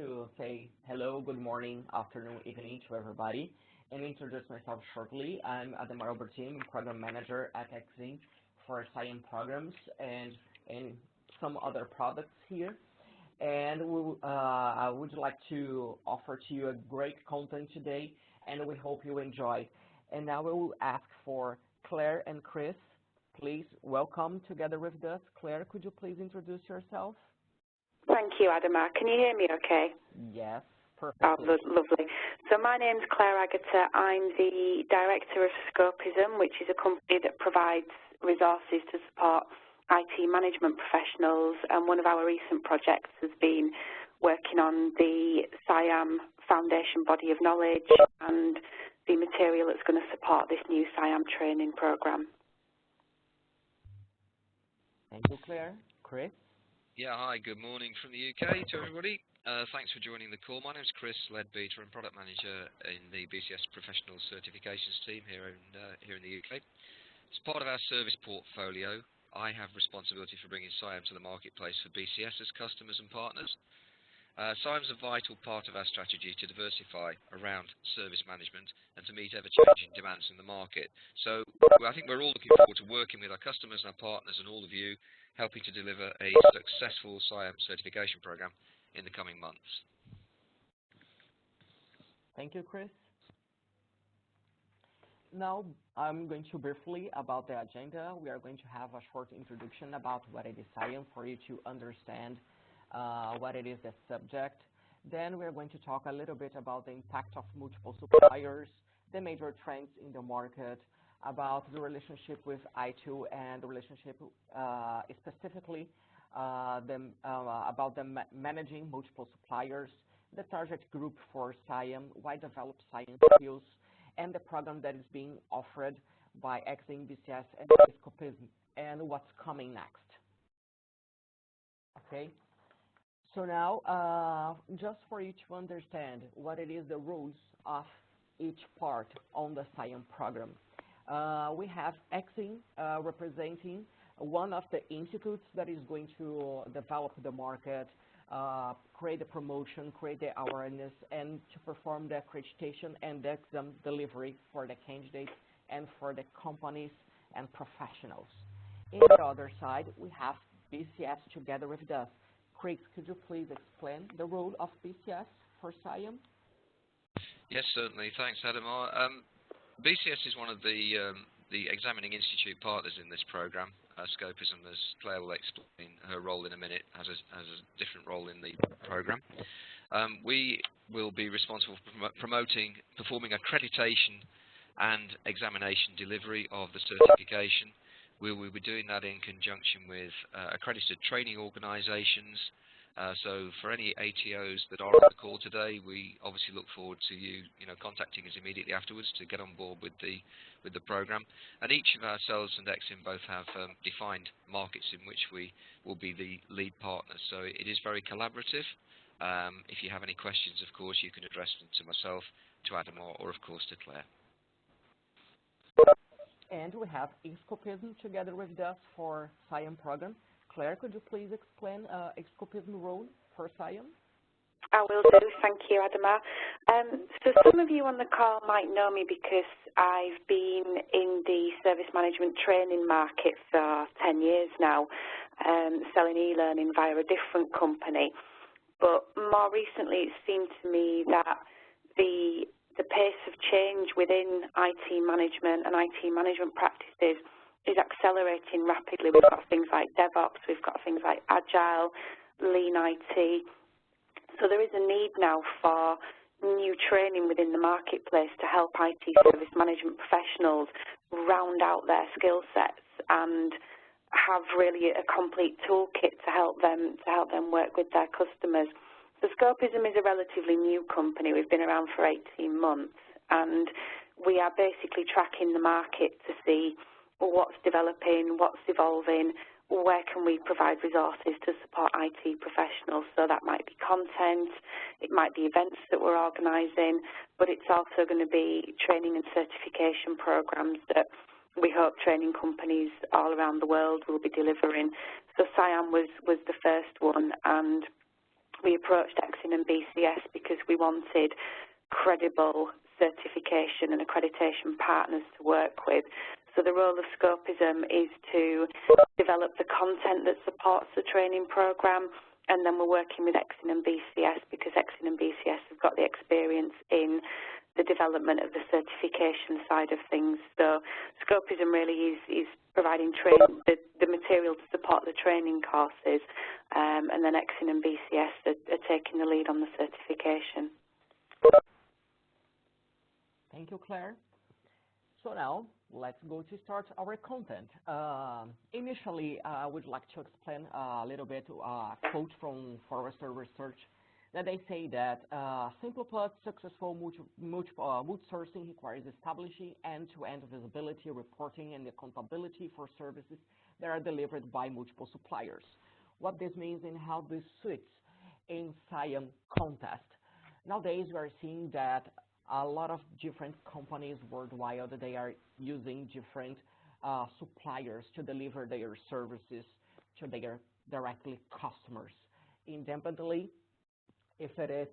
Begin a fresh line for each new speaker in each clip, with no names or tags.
to say hello, good morning, afternoon, evening to everybody and introduce myself shortly. I'm Ademar Albertine, Program Manager at Exim for SIAM programs and some other products here. And I would like to offer to you a great content today, and we hope you enjoy. And now we will ask for Claire and Chris. Please welcome together with us. Claire, could you please introduce yourself?
Thank you, Adama. Can you hear me okay?
Yes, perfect.
Oh, lovely. So my name's Claire Agata. I'm the Director of Scopism, which is a company that provides resources to support IT management professionals, and one of our recent projects has been working on the SIAM Foundation Body of Knowledge and the material that's going to support this new SIAM training program.
Thank you, Claire. Chris?
Yeah, hi, good morning from the UK to everybody. Thanks for joining the call. My name is Chris Leadbeater. I'm Product Manager in the BCS Professional Certifications team here in the UK. As part of our service portfolio, I have responsibility for bringing SIAM to the marketplace for BCS's customers and partners. SIAM is a vital part of our strategy to diversify around service management and to meet ever-changing demands in the market. So I think we're all looking forward to working with our customers and our partners and all of you, helping to deliver a successful SIAM certification program in the coming months.
Thank you, Chris. Now, I'm going to briefly about the agenda. We are going to have a short introduction about what it is SIAM for you to understand what it is, the subject. Then we're going to talk a little bit about the impact of multiple suppliers, the major trends in the market, about the relationship with I2 and the relationship specifically about managing multiple suppliers, the target group for SIAM, why develop SIAM skills, and the program that is being offered by Exim, BCS, and Scopism, and what's coming next. Okay, so now just for you to understand what it is the rules of each part on the SIAM program. We have Exim representing one of the institutes that is going to develop the market, create the promotion, create the awareness, and to perform the accreditation and the exam delivery for the candidates and for the companies and professionals. In the other side, we have BCS together with us. Chris, could you please explain the role of BCS for SIAM?
Yes, certainly. Thanks, Adamar. BCS is one of the examining institute partners in this program. Scopism, as Claire will explain her role in a minute, has a different role in the program. We will be responsible for performing accreditation and examination delivery of the certification. We will be doing that in conjunction with accredited training organisations. So for any ATOs that are on the call today, we obviously look forward to you, contacting us immediately afterwards to get on board with the program. And each of ourselves and Exim both have defined markets in which we will be the lead partners. So it is very collaborative. If you have any questions, of course, you can address them to myself, to Adam, or of course to Claire.
And we have Scopism together with us for SIAM program. Claire, could you please explain Scopism role for SIAM?
I will do. Thank you, Adama. So some of you on the call might know me because I've been in the service management training market for 10 years now, selling e-learning via a different company. But more recently, it seemed to me that the pace of change within IT management and IT management practices is accelerating rapidly. We've got things like DevOps, we've got things like Agile, Lean IT. So there is a need now for new training within the marketplace to help IT service management professionals round out their skill sets and have really a complete toolkit to help them work with their customers. So Scopism is a relatively new company. We've been around for 18 months, and we are basically tracking the market to see what's developing, what's evolving, where can we provide resources to support IT professionals. So that might be content, it might be events that we're organising, but it's also going to be training and certification programs that we hope training companies all around the world will be delivering. So SIAM was the first one, and we approached Exin and BCS because we wanted credible certification and accreditation partners to work with. So the role of Scopism is to develop the content that supports the training programme, and then we're working with Exin and BCS because Exin and BCS have got the experience in the development of the certification side of things. So Scopism really is providing the material to support the training courses, and then Exin and BCS are taking the lead on the certification.
Thank you, Claire. So now, let's go to start our content. Initially, I would like to explain a little bit a quote from Forrester Research that they say that, simply put, successful multi-sourcing requires establishing end-to-end visibility, reporting, and accountability for services that are delivered by multiple suppliers. What this means and how this suits in SIAM contest. Nowadays, we are seeing that a lot of different companies worldwide, they are using different suppliers to deliver their services to their directly customers. Independently, if it is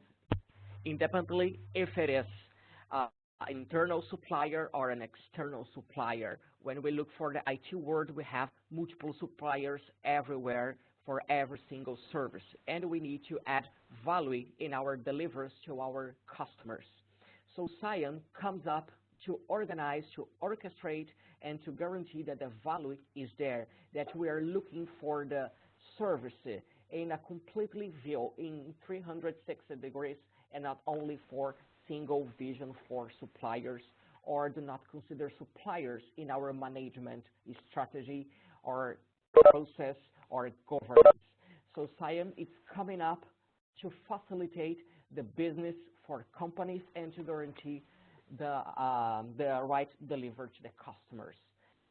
internal supplier or an external supplier. When we look for the IT world, we have multiple suppliers everywhere for every single service, and we need to add value in our deliveries to our customers. So SIAM comes up to organize, to orchestrate, and to guarantee that the value is there, that we are looking for the service in a completely view, in 360 degrees, and not only for single vision for suppliers, or do not consider suppliers in our management strategy or process or governance. So SIAM is coming up to facilitate the business for companies and to guarantee the right delivered to the customers.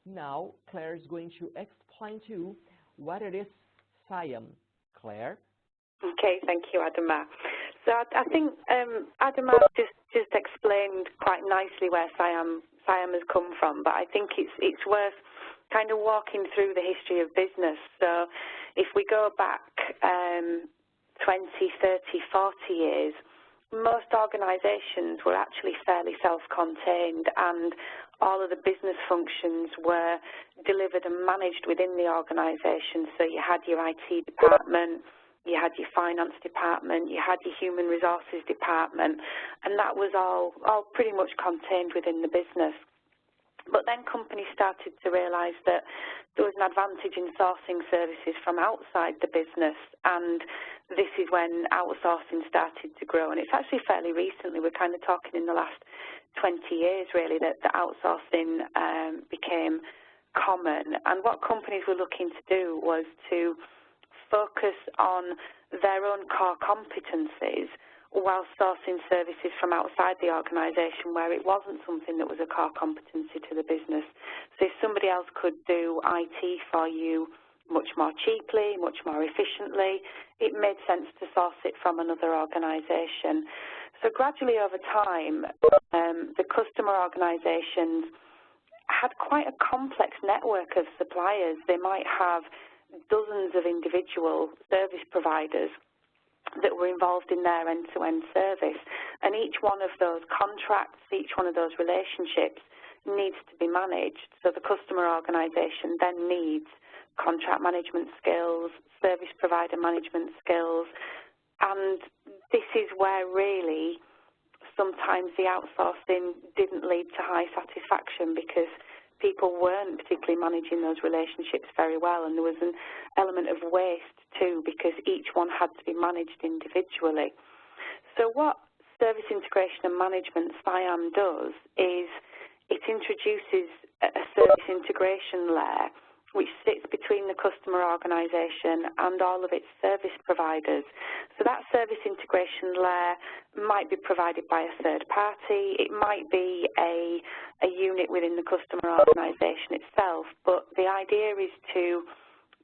Now, Claire is going to explain to you what it is SIAM. Claire?
Okay, thank you, Adama. So I think Adama just explained quite nicely where SIAM has come from, but I think it's worth kind of walking through the history of business. So if we go back 20, 30, 40 years, most organisations were actually fairly self-contained, and all of the business functions were delivered and managed within the organisation. So you had your IT department, you had your finance department, you had your human resources department, and that was all pretty much contained within the business. But then companies started to realise that there was an advantage in sourcing services from outside the business, and this is when outsourcing started to grow. And it's actually fairly recently, we're kind of talking in the last 20 years really, that the outsourcing became common. And what companies were looking to do was to focus on their own core competencies while sourcing services from outside the organisation where it wasn't something that was a core competency to the business. So if somebody else could do IT for you much more cheaply, much more efficiently, it made sense to source it from another organisation. So gradually over time, the customer organisations had quite a complex network of suppliers. They might have dozens of individual service providers that were involved in their end-to-end service. And each one of those contracts, each one of those relationships needs to be managed. So the customer organisation then needs contract management skills, service provider management skills, and this is where really sometimes the outsourcing didn't lead to high satisfaction because people weren't particularly managing those relationships very well, and there was an element of waste too because each one had to be managed individually. So what Service Integration and Management SIAM does is it introduces a service integration layer which sits between the customer organisation and all of its service providers. So that service integration layer might be provided by a third party, it might be a unit within the customer organisation itself, but the idea is to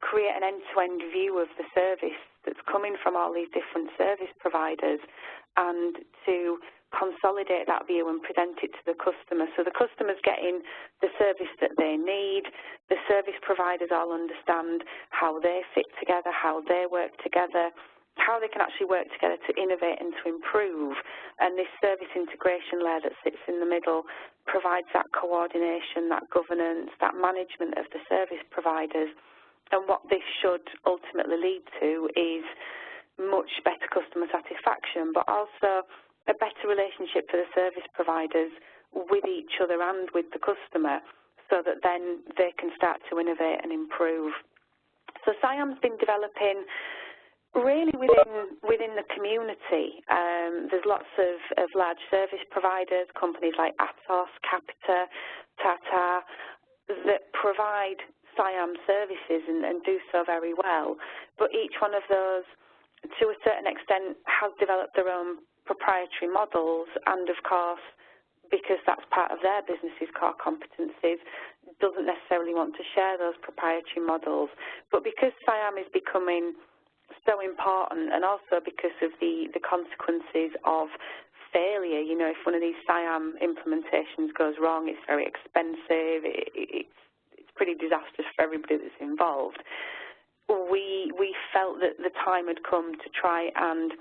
create an end-to-end view of the service that's coming from all these different service providers and to consolidate that view and present it to the customer. So the customer's getting the service that they need, the service providers all understand how they fit together, how they work together, how they can actually work together to innovate and to improve. And this service integration layer that sits in the middle provides that coordination, that governance, that management of the service providers. And what this should ultimately lead to is much better customer satisfaction, but also a better relationship for the service providers with each other and with the customer, so that then they can start to innovate and improve. So SIAM's been developing really within the community. There's lots of large service providers, companies like Atos, Capita, Tata, that provide SIAM services and do so very well. But each one of those, to a certain extent, has developed their own proprietary models, and of course, because that's part of their business's core competencies, doesn't necessarily want to share those proprietary models. But because SIAM is becoming so important, and also because of the consequences of failure, you know, if one of these SIAM implementations goes wrong, it's very expensive, it's pretty disastrous for everybody that's involved. We felt that the time had come to try and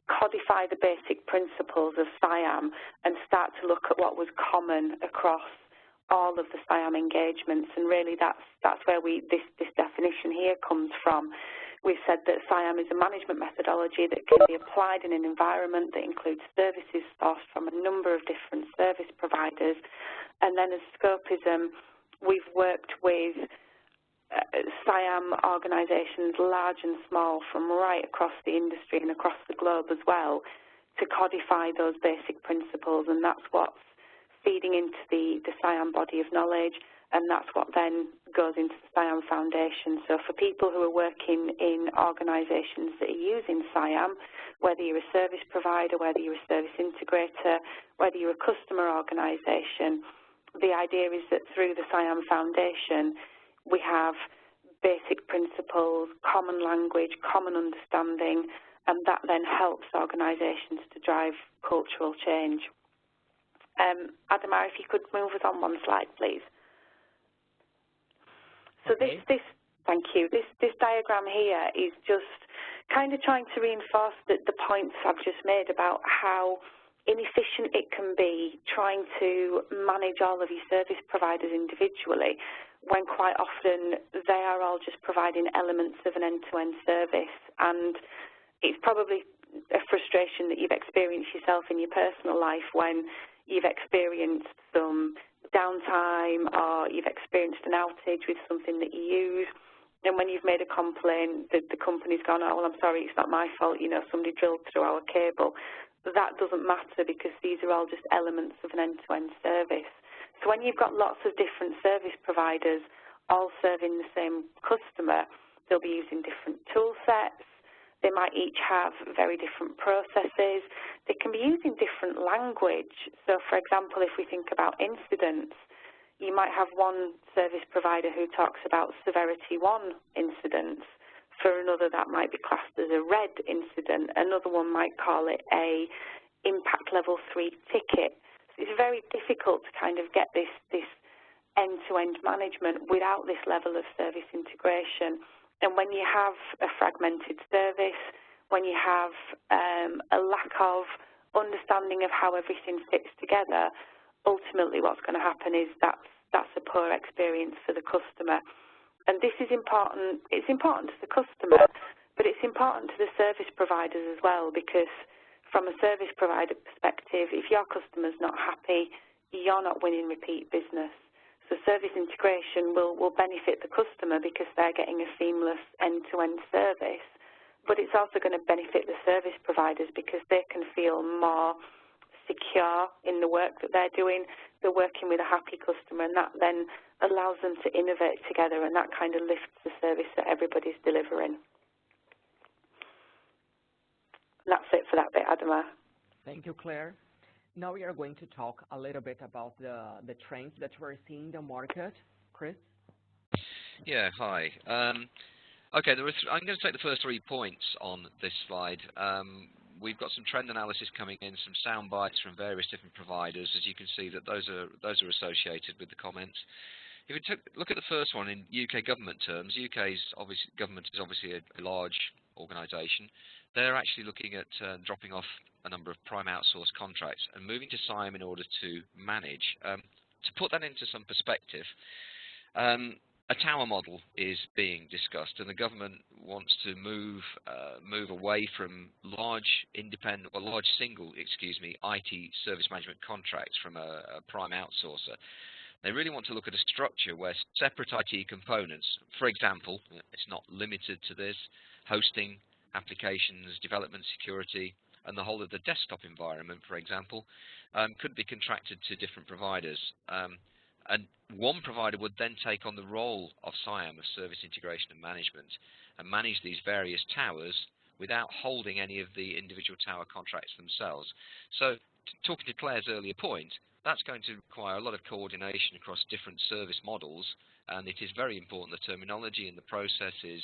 codify the basic principles of SIAM and start to look at what was common across all of the SIAM engagements, and really that's where this definition here comes from. We've said that SIAM is a management methodology that can be applied in an environment that includes services sourced from a number of different service providers, and then as Scopism, we've worked with SIAM organisations, large and small, from right across the industry and across the globe as well, to codify those basic principles, and that's what's feeding into the SIAM body of knowledge, and that's what then goes into the SIAM Foundation. So for people who are working in organisations that are using SIAM, whether you're a service provider, whether you're a service integrator, whether you're a customer organisation, the idea is that through the SIAM Foundation, we have basic principles, common language, common understanding, and that then helps organisations to drive cultural change. Adama, if you could move us on one slide, please. So
okay.
Thank you. This diagram here is just kind of trying to reinforce the points I've just made about how inefficient it can be trying to manage all of your service providers individually, when quite often they are all just providing elements of an end-to-end service. And it's probably a frustration that you've experienced yourself in your personal life when you've experienced some downtime or you've experienced an outage with something that you use, and when you've made a complaint, the company's gone, oh, well, I'm sorry, it's not my fault, you know, somebody drilled through our cable. That doesn't matter, because these are all just elements of an end-to-end service. So when you've got lots of different service providers all serving the same customer, they'll be using different tool sets, they might each have very different processes, they can be using different language. So for example, if we think about incidents, you might have one service provider who talks about severity 1 incidents. For another, that might be classed as a red incident. Another one might call it a impact level 3 ticket. It's very difficult to kind of get this end-to-end management without this level of service integration. And when you have a fragmented service, when you have a lack of understanding of how everything fits together, ultimately what's going to happen is that's a poor experience for the customer. And this is important. It's important to the customer, but it's important to the service providers as well, because from a service provider perspective, if your customer's not happy, you're not winning repeat business. So service integration will benefit the customer because they're getting a seamless end-to-end service, but it's also going to benefit the service providers because they can feel more secure in the work that they're doing. They're working with a happy customer, and that then allows them to innovate together, and that kind of lifts the service that everybody's delivering. And that's it for that bit, Adama.
Thank you, Claire. Now we are going to talk a little bit about the trends that we're seeing in the market. Chris?
Yeah, hi. Okay, I'm going to take the first 3 points on this slide. We've got some trend analysis coming in, some sound bites from various different providers. As you can see, that those are associated with the comments. If we look at the first one in UK government terms, UK's government is obviously a large organisation. they're actually looking at dropping off a number of prime outsource contracts and moving to SIAM in order to manage. To put that into some perspective, a tower model is being discussed, and the government wants to move away from large independent or large single, IT service management contracts from a prime outsourcer. They really want to look at a structure where separate IT components, for example, it's not limited to this, hosting, applications, development, security, and the whole of the desktop environment, for example, could be contracted to different providers. And one provider would then take on the role of SIAM, of Service Integration and Management, and manage these various towers without holding any of the individual tower contracts themselves. So, talking to Claire's earlier point, that's going to require a lot of coordination across different service models, and it is very important the terminology and the process is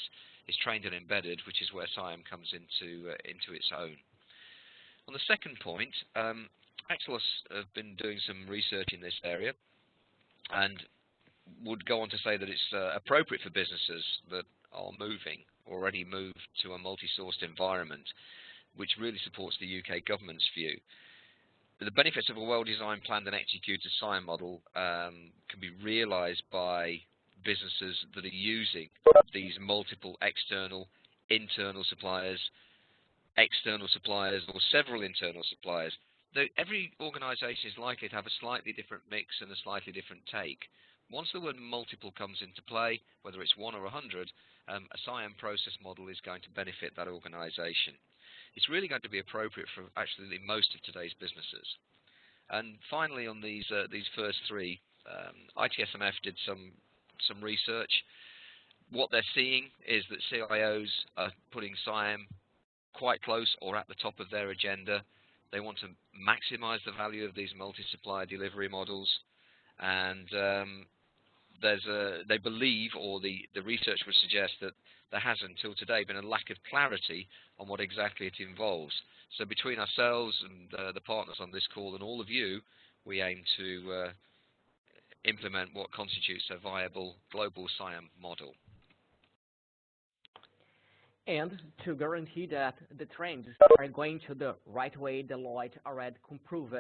trained and embedded, which is where SIAM comes into its own. On the second point, Axelos have been doing some research in this area, and would go on to say that it's appropriate for businesses that are already moved to a multi-sourced environment, which really supports the UK government's view. The benefits of a well-designed, planned and executed SIAM model can be realised by businesses that are using these multiple external, internal suppliers, external suppliers, or several internal suppliers. Every organisation is likely to have a slightly different mix and a slightly different take. Once the word multiple comes into play, whether it's 1 or 100, a SIAM process model is going to benefit that organisation. It's really going to be appropriate for actually most of today's businesses. And finally, on these first three, ITSMF did some research. What they're seeing is that CIOs are putting SIAM quite close or at the top of their agenda. They want to maximize the value of these multi-supplier delivery models, and they believe, or the research would suggest, that there has until today been a lack of clarity on what exactly it involves. So between ourselves and the partners on this call and all of you, we aim to implement what constitutes a viable global SIAM model.
And to guarantee that the trends are going to the right way, Deloitte already proved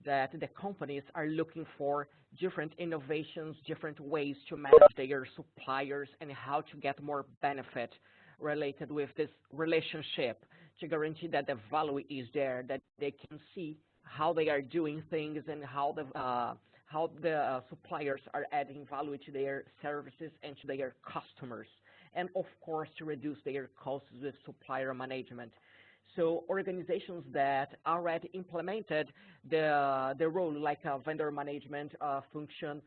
that the companies are looking for different innovations, different ways to manage their suppliers and how to get more benefit related with this relationship, to guarantee that the value is there, that they can see how they are doing things and how the suppliers are adding value to their services and to their customers. And of course, to reduce their costs with supplier management. So organizations that already implemented the role like a vendor management function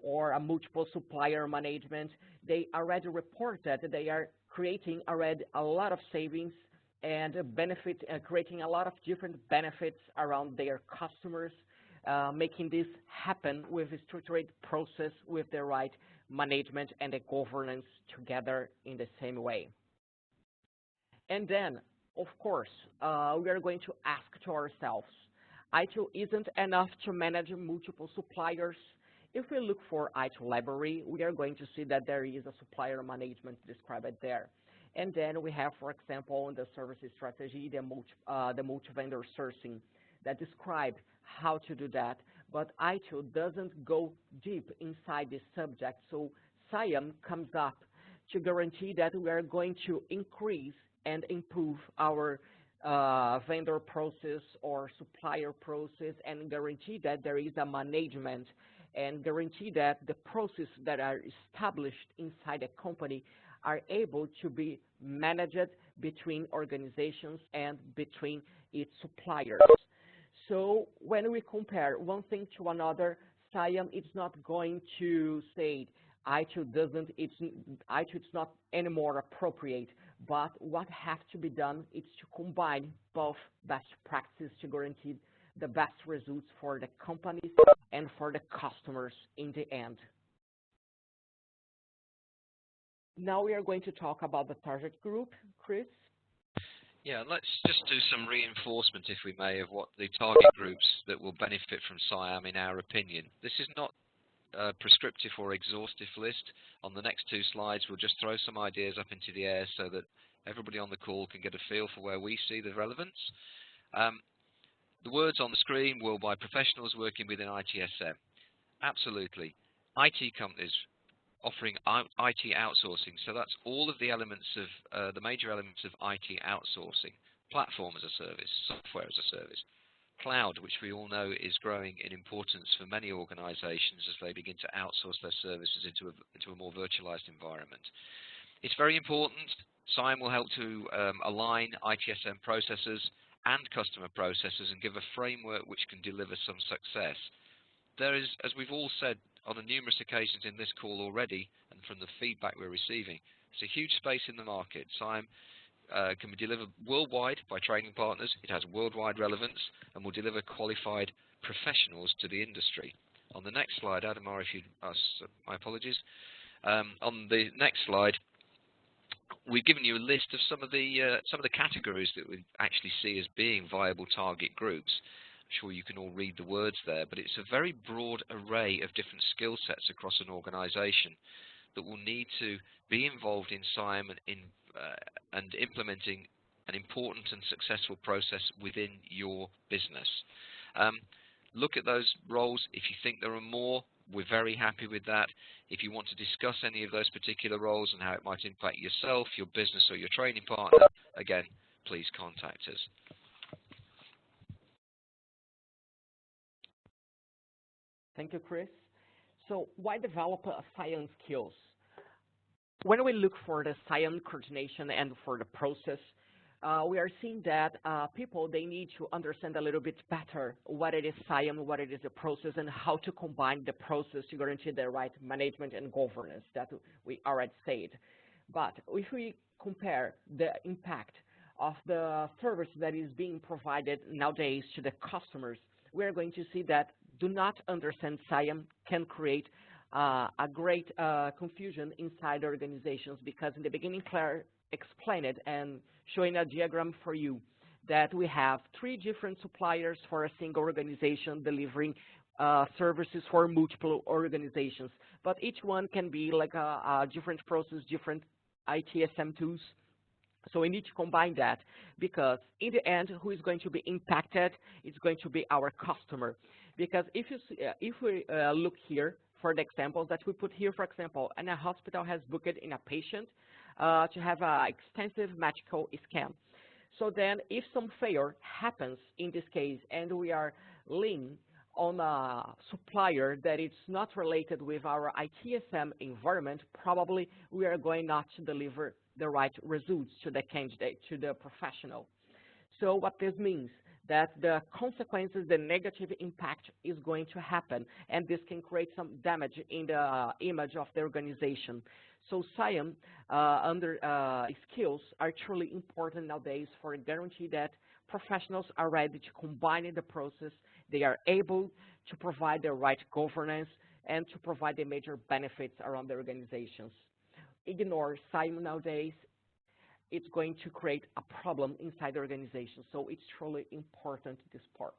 or a multiple supplier management, they already reported that they are creating already a lot of savings and benefit, creating a lot of different benefits around their customers, making this happen with a structured process with the right management and the governance together in the same way. And then, of course, we are going to ask to ourselves, ITIL isn't enough to manage multiple suppliers. If we look for ITIL library, we are going to see that there is a supplier management described there. And then we have, for example, in the services strategy, the multi-vendor sourcing that describe how to do that. But ITIL doesn't go deep inside this subject. So SIAM comes up to guarantee that we are going to increase and improve our vendor process or supplier process and guarantee that there is a management and guarantee that the processes that are established inside a company are able to be managed between organizations and between its suppliers. So when we compare one thing to another, SIAM is not going to say it's not anymore appropriate, but what has to be done is to combine both best practices to guarantee the best results for the companies and for the customers in the end. Now we are going to talk about the target group. Chris?
Yeah, let's just do some reinforcement, if we may, of what the target groups that will benefit from SIAM in our opinion. This is not a prescriptive or exhaustive list. On the next two slides, we'll just throw some ideas up into the air so that everybody on the call can get a feel for where we see the relevance. The words on the screen, worldwide professionals working within ITSM. Absolutely. IT companies offering IT outsourcing. So that's all of the elements of the major elements of IT outsourcing. Platform as a service, software as a service, cloud, which we all know is growing in importance for many organizations as they begin to outsource their services into a more virtualized environment. It's very important. SIAM will help to align ITSM processes and customer processes and give a framework which can deliver some success. There is, as we've all said on numerous occasions in this call already, and from the feedback we're receiving, it's a huge space in the market. SIAM can be delivered worldwide by training partners. It has worldwide relevance and will deliver qualified professionals to the industry. On the next slide, Adamar, if you my apologies. On the next slide, we've given you a list of some of the categories that we actually see as being viable target groups. I'm sure you can all read the words there, but it's a very broad array of different skill sets across an organization that will need to be involved in SIAM and implementing an important and successful process within your business. Look at those roles. If you think there are more, we're very happy with that. If you want to discuss any of those particular roles and how it might impact yourself, your business, or your training partner, again, please contact us.
Thank you, Chris. So why develop SIAM skills? When we look for the SIAM coordination and for the process, we are seeing that people, they need to understand a little bit better what it is SIAM, what it is the process, and how to combine the process to guarantee the right management and governance that we already said. But if we compare the impact of the service that is being provided nowadays to the customers, we are going to see that do not understand SIAM can create a great confusion inside organizations, because in the beginning Claire explained it and showing a diagram for you that we have 3 different suppliers for a single organization delivering services for multiple organizations, but each one can be like a different process, different ITSM tools. So we need to combine that, because in the end, who is going to be impacted is going to be our customer. Because if we look here for the examples that we put here, for example, and a hospital has booked in a patient to have an extensive medical scan. So then if some failure happens in this case and we are leaning on a supplier that is not related with our ITSM environment, probably we are going not to deliver the right results to the candidate, to the professional. So what this means, that the consequences, the negative impact is going to happen, and this can create some damage in the image of the organization. So SIAM skills are truly important nowadays for a guarantee that professionals are ready to combine the process, they are able to provide the right governance and to provide the major benefits around the organizations. Ignore SIAM nowadays, it's going to create a problem inside the organization. So it's truly important, this part.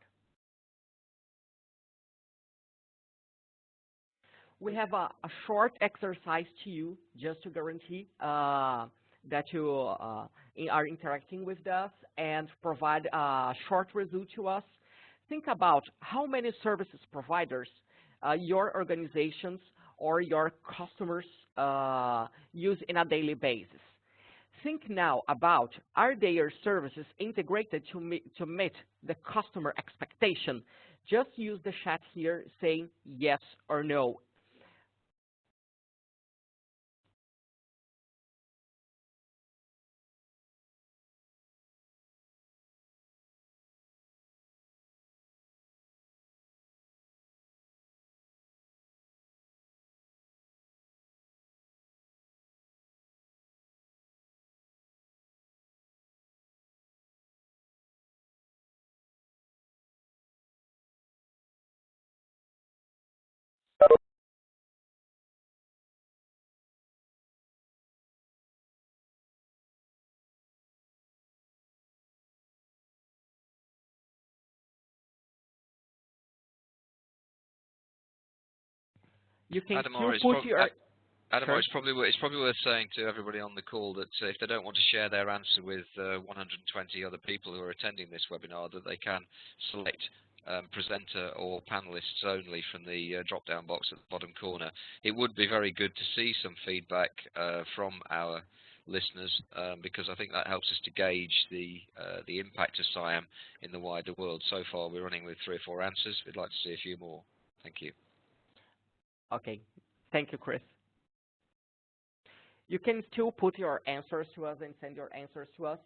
We have a short exercise to you just to guarantee that you are interacting with us and provide a short result to us. Think about how many services providers your organizations or your customers use in a daily basis. Think now about, are their services integrated to meet the customer expectation? Just use the chat here saying yes or no. You can
Adamar,
still put your...
Adam,
Sure.
it's probably worth saying to everybody on the call that if they don't want to share their answer with 120 other people who are attending this webinar, that they can select presenter or panelists only from the drop-down box at the bottom corner. It would be very good to see some feedback from our listeners because I think that helps us to gauge the impact of SIAM in the wider world. So far, we're running with 3 or 4 answers. We'd like to see a few more. Thank you.
Okay. Thank you, Chris. You can still put your answers to us and send your answers to us.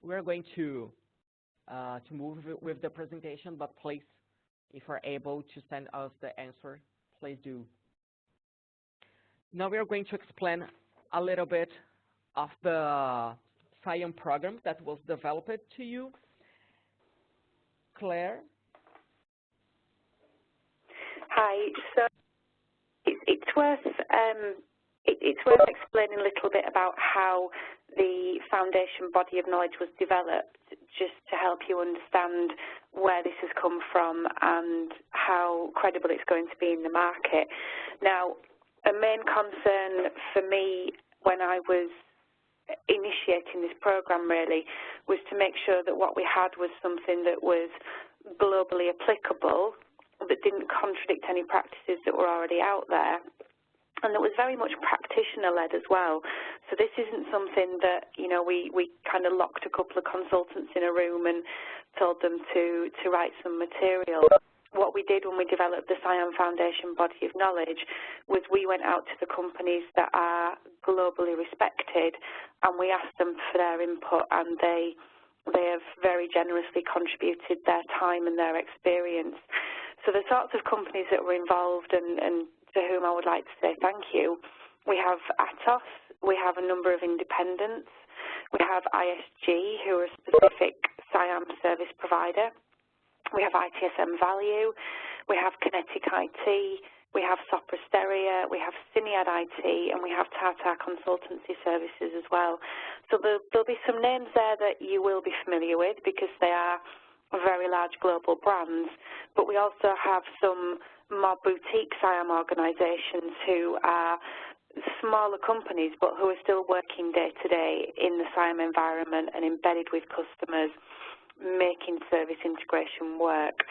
We're going to move with the presentation, but please, if you're able to send us the answer, please do. Now we are going to explain a little bit of the SIAM program that was developed to you. Claire?
Hi. So it's worth explaining a little bit about how the foundation body of knowledge was developed, just to help you understand where this has come from and how credible it's going to be in the market. Now, a main concern for me when I was initiating this program really was to make sure that what we had was something that was globally applicable, that didn't contradict any practices that were already out there, and that was very much practitioner-led as well. So this isn't something that, you know, we kind of locked a couple of consultants in a room and told them to write some material. What we did when we developed the SIAM Foundation Body of Knowledge was we went out to the companies that are globally respected and we asked them for their input, and they have very generously contributed their time and their experience. So the sorts of companies that were involved and to whom I would like to say thank you, we have Atos, we have a number of independents, we have ISG, who are a specific SIAM service provider, we have ITSM Value, we have Kinetic IT, we have Sopra Steria, we have Syniad IT, and we have Tata Consultancy Services as well. So there'll be some names there that you will be familiar with because they are very large global brands, but we also have some more boutique SIAM organisations who are smaller companies but who are still working day to day in the SIAM environment and embedded with customers, making service integration work.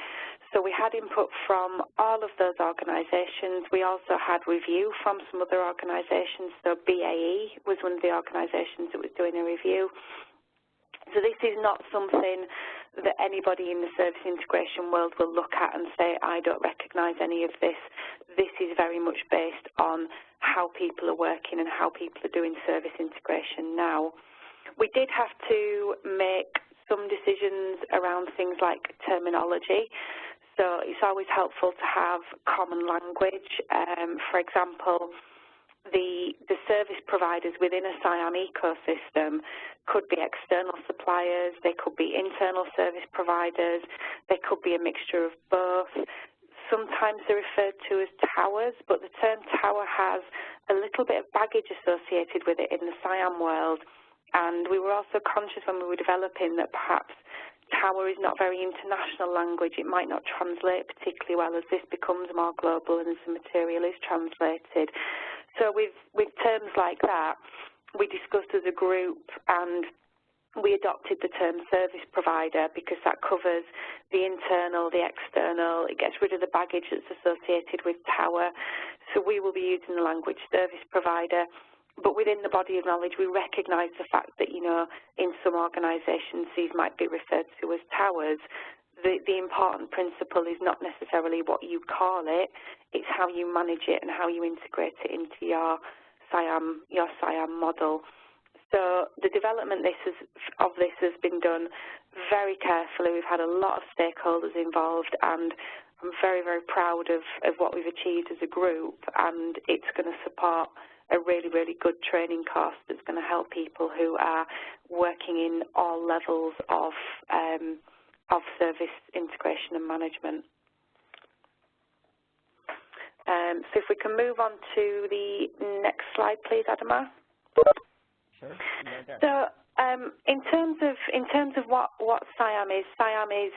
So we had input from all of those organisations. We also had review from some other organisations. So BAE was one of the organisations that was doing a review. So this is not something that anybody in the service integration world will look at and say, I don't recognise any of this. This is very much based on how people are working and how people are doing service integration now. We did have to make some decisions around things like terminology. So it's always helpful to have common language. For example, the service providers within a SIAM ecosystem could be external suppliers, they could be internal service providers, they could be a mixture of both. Sometimes they're referred to as towers, but the term tower has a little bit of baggage associated with it in the SIAM world. And we were also conscious when we were developing that perhaps tower is not very international language. It might not translate particularly well as this becomes more global and as the material is translated. So with terms like that, we discussed as a group and we adopted the term service provider because that covers the internal, the external, it gets rid of the baggage that's associated with tower. So we will be using the language service provider. But within the body of knowledge, we recognise the fact that, you know, in some organisations these might be referred to as towers. The important principle is not necessarily what you call it, it's how you manage it and how you integrate it into your SIAM model. So the development of this has been done very carefully. We've had a lot of stakeholders involved, and I'm very, very proud of what we've achieved as a group, and it's going to support a really, really good training course that's going to help people who are working in all levels of service integration and management. So if we can move on to the next slide, please, Adama.
Sure.
So in terms of what SIAM is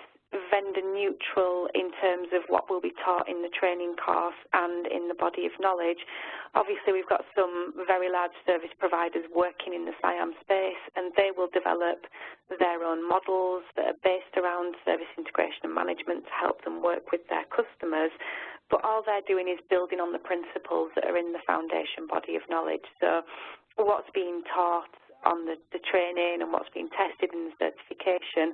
vendor neutral in terms of what will be taught in the training course and in the body of knowledge. Obviously, we've got some very large service providers working in the SIAM space, and they will develop their own models that are based around service integration and management to help them work with their customers. But all they're doing is building on the principles that are in the foundation body of knowledge. So what's being taught on the training and what's being tested in the certification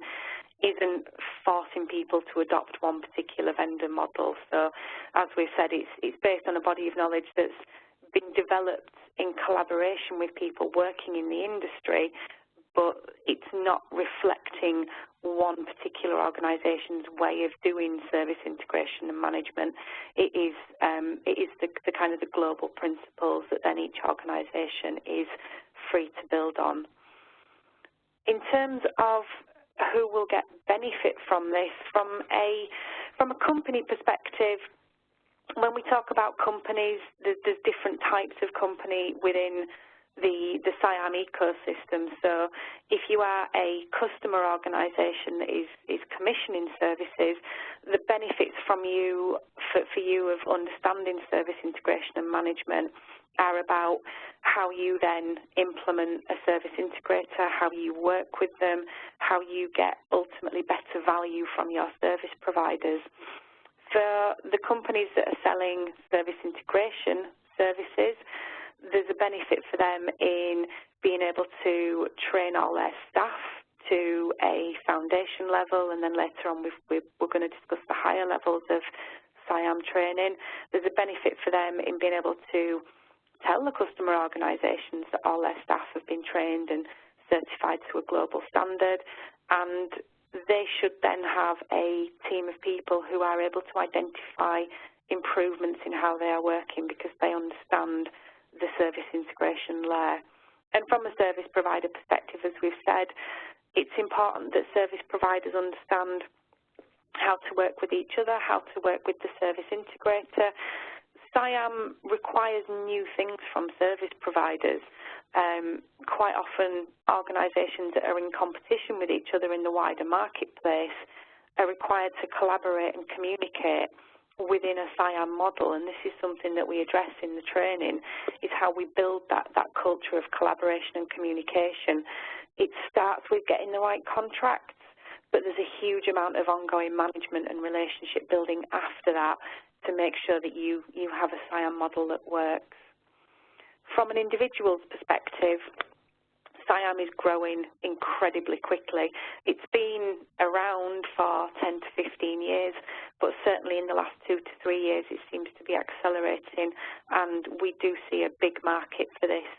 isn't forcing people to adopt one particular vendor model. So as we've said, it's based on a body of knowledge that's been developed in collaboration with people working in the industry, but it's not reflecting one particular organisation's way of doing service integration and management. It is the kind of the global principles that then each organisation is free to build on. In terms of who will get benefit from this, from a company perspective, when we talk about companies, there's different types of company within the SIAM ecosystem. So if you are a customer organisation that is commissioning services, the benefits from you, for you of understanding service integration and management are about how you then implement a service integrator, how you work with them, how you get ultimately better value from your service providers. For the companies that are selling service integration services, there's a benefit for them in being able to train all their staff to a foundation level, and then later on we're going to discuss the higher levels of SIAM training. There's a benefit for them in being able to tell the customer organisations that all their staff have been trained and certified to a global standard, and they should then have a team of people who are able to identify improvements in how they are working because they understand the service integration layer. And from a service provider perspective, as we've said, it's important that service providers understand how to work with each other, how to work with the service integrator. SIAM requires new things from service providers. Quite often, organisations that are in competition with each other in the wider marketplace are required to collaborate and communicate within a SIAM model, and this is something that we address in the training, is how we build that culture of collaboration and communication. It starts with getting the right contracts, but there's a huge amount of ongoing management and relationship building after that to make sure that you have a SIAM model that works. From an individual's perspective, SIAM is growing incredibly quickly. It's been around for 10 to 15 years, but certainly in the last 2 to 3 years it seems to be accelerating, and we do see a big market for this.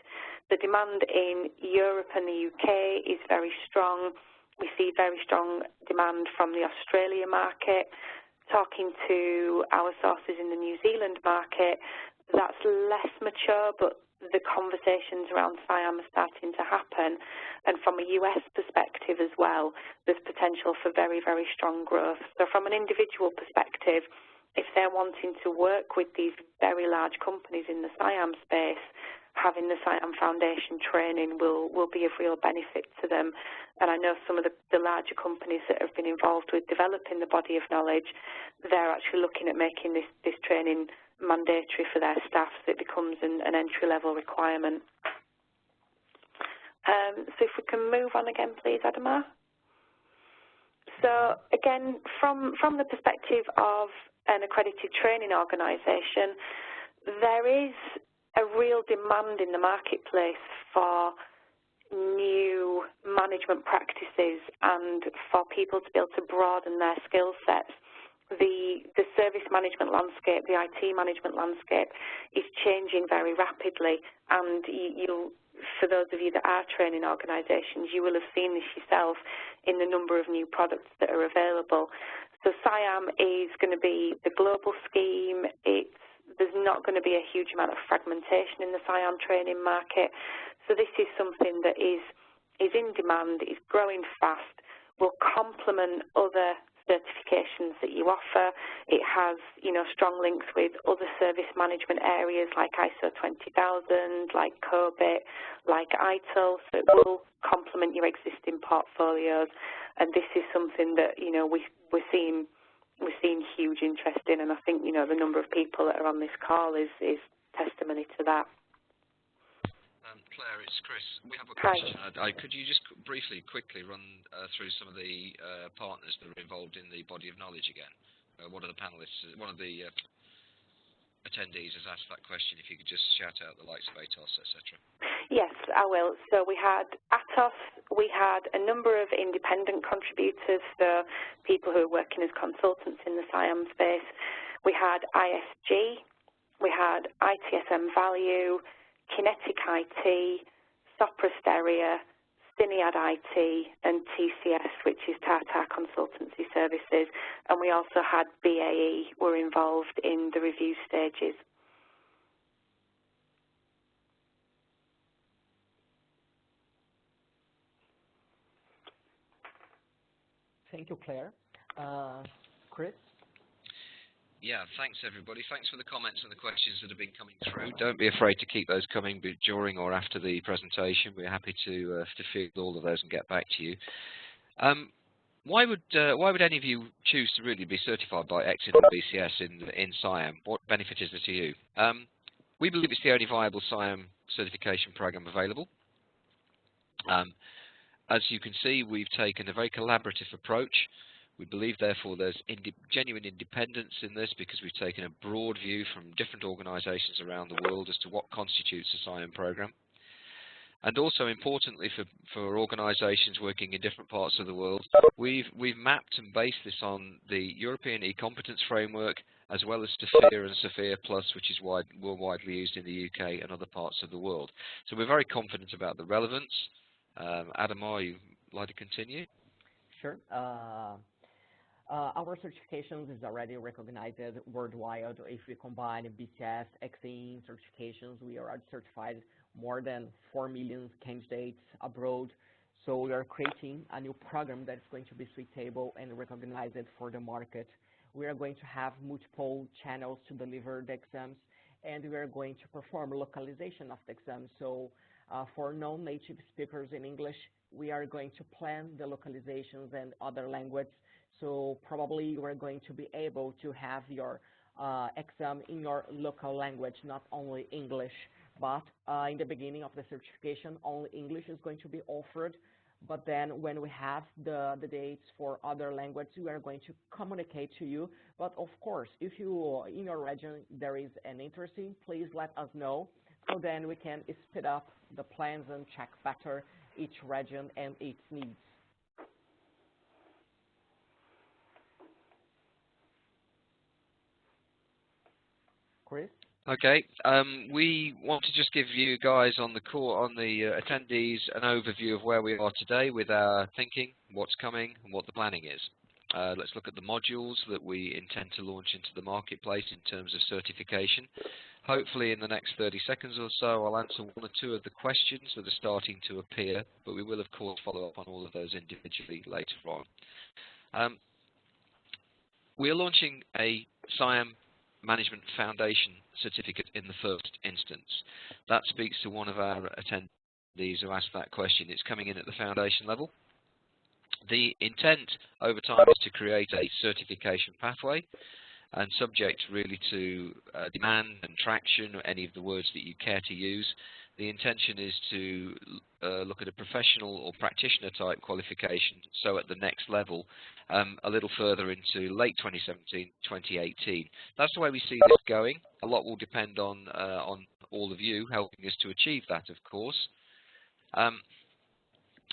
The demand in Europe and the UK is very strong. We see very strong demand from the Australia market. Talking to our sources in the New Zealand market, that's less mature, but the conversations around SIAM are starting to happen. And from a US perspective as well, there's potential for very, very strong growth. So from an individual perspective, if they're wanting to work with these very large companies in the SIAM space, having the SIAM Foundation training will be of real benefit to them. And I know some of the larger companies that have been involved with developing the body of knowledge, they're actually looking at making this training mandatory for their staff so it becomes an entry-level requirement. So if we can move on again, please, Adama. So again, from the perspective of an accredited training organisation, there is a real demand in the marketplace for new management practices and for people to be able to broaden their skill sets. The service management landscape, the IT management landscape is changing very rapidly, and for those of you that are training organisations, you will have seen this yourself in the number of new products that are available. So SIAM is going to be the global scheme. There's not going to be a huge amount of fragmentation in the SIAM training market. So this is something that is in demand, is growing fast, will complement other certifications that you offer. It has, strong links with other service management areas like ISO 20000, like COBIT, like ITIL, so it will complement your existing portfolios. And this is something that, we're seeing huge interest in, and I think the number of people that are on this call is testimony to that.
Claire, it's Chris. We have a
Hi.
question. Could you just quickly run through some of the partners that are involved in the body of knowledge again? One of the panelists, one of the attendees has asked that question. If you could just shout out the likes of ATOS, etc.
Yes, I will. So we had ATOS, we had a number of independent contributors, so people who are working as consultants in the SIAM space. We had ISG, we had ITSM Value, Kinetic IT, Sopra Steria, Stinead IT, and TCS, which is Tata Consultancy Services. And we also had BAE were involved in the review stages.
Thank you, Claire. Chris?
Yeah, thanks everybody. Thanks for the comments and the questions that have been coming through. Don't be afraid to keep those coming during or after the presentation. We're happy to field all of those and get back to you. Why would any of you choose to really be certified by Exit or BCS in SIAM? What benefit is there to you? We believe it's the only viable SIAM certification program available. As you can see, we've taken a very collaborative approach. We believe, therefore, there's genuine independence in this because we've taken a broad view from different organisations around the world as to what constitutes a SIAM program. And also, importantly, for organisations working in different parts of the world, we've mapped and based this on the European e-competence framework, as well as Sophia and Sophia Plus, which is more widely used in the UK and other parts of the world. So we're very confident about the relevance. Adama, you'd like to continue?
Sure. Our certifications is already recognized worldwide. If we combine BCS, XE certifications, we are certified more than 4 million candidates abroad. So we are creating a new program that's going to be suitable and recognized for the market. We are going to have multiple channels to deliver the exams, and we are going to perform localization of the exams. So for non-native speakers in English, we are going to plan the localizations and other languages. So probably you are going to be able to have your exam in your local language, not only English. But in the beginning of the certification, only English is going to be offered. But then when we have the dates for other languages, we are going to communicate to you. But of course, if you in your region there is an interest, please let us know. So then we can speed up the plans and check better each region and its needs. Chris?
Okay, we want to just give you guys on the attendees an overview of where we are today with our thinking, what's coming, and what the planning is. Let's look at the modules that we intend to launch into the marketplace in terms of certification. Hopefully in the next 30 seconds or so I'll answer one or two of the questions that are starting to appear, but we will of course follow up on all of those individually later on. We are launching a SIAM Management Foundation certificate in the first instance. That speaks to one of our attendees who asked that question. It's coming in at the foundation level. The intent over time is to create a certification pathway, and subject really to demand and traction, or any of the words that you care to use. The intention is to look at a professional or practitioner type qualification, so at the next level, a little further into late 2017, 2018. That's the way we see this going. A lot will depend on all of you helping us to achieve that, of course.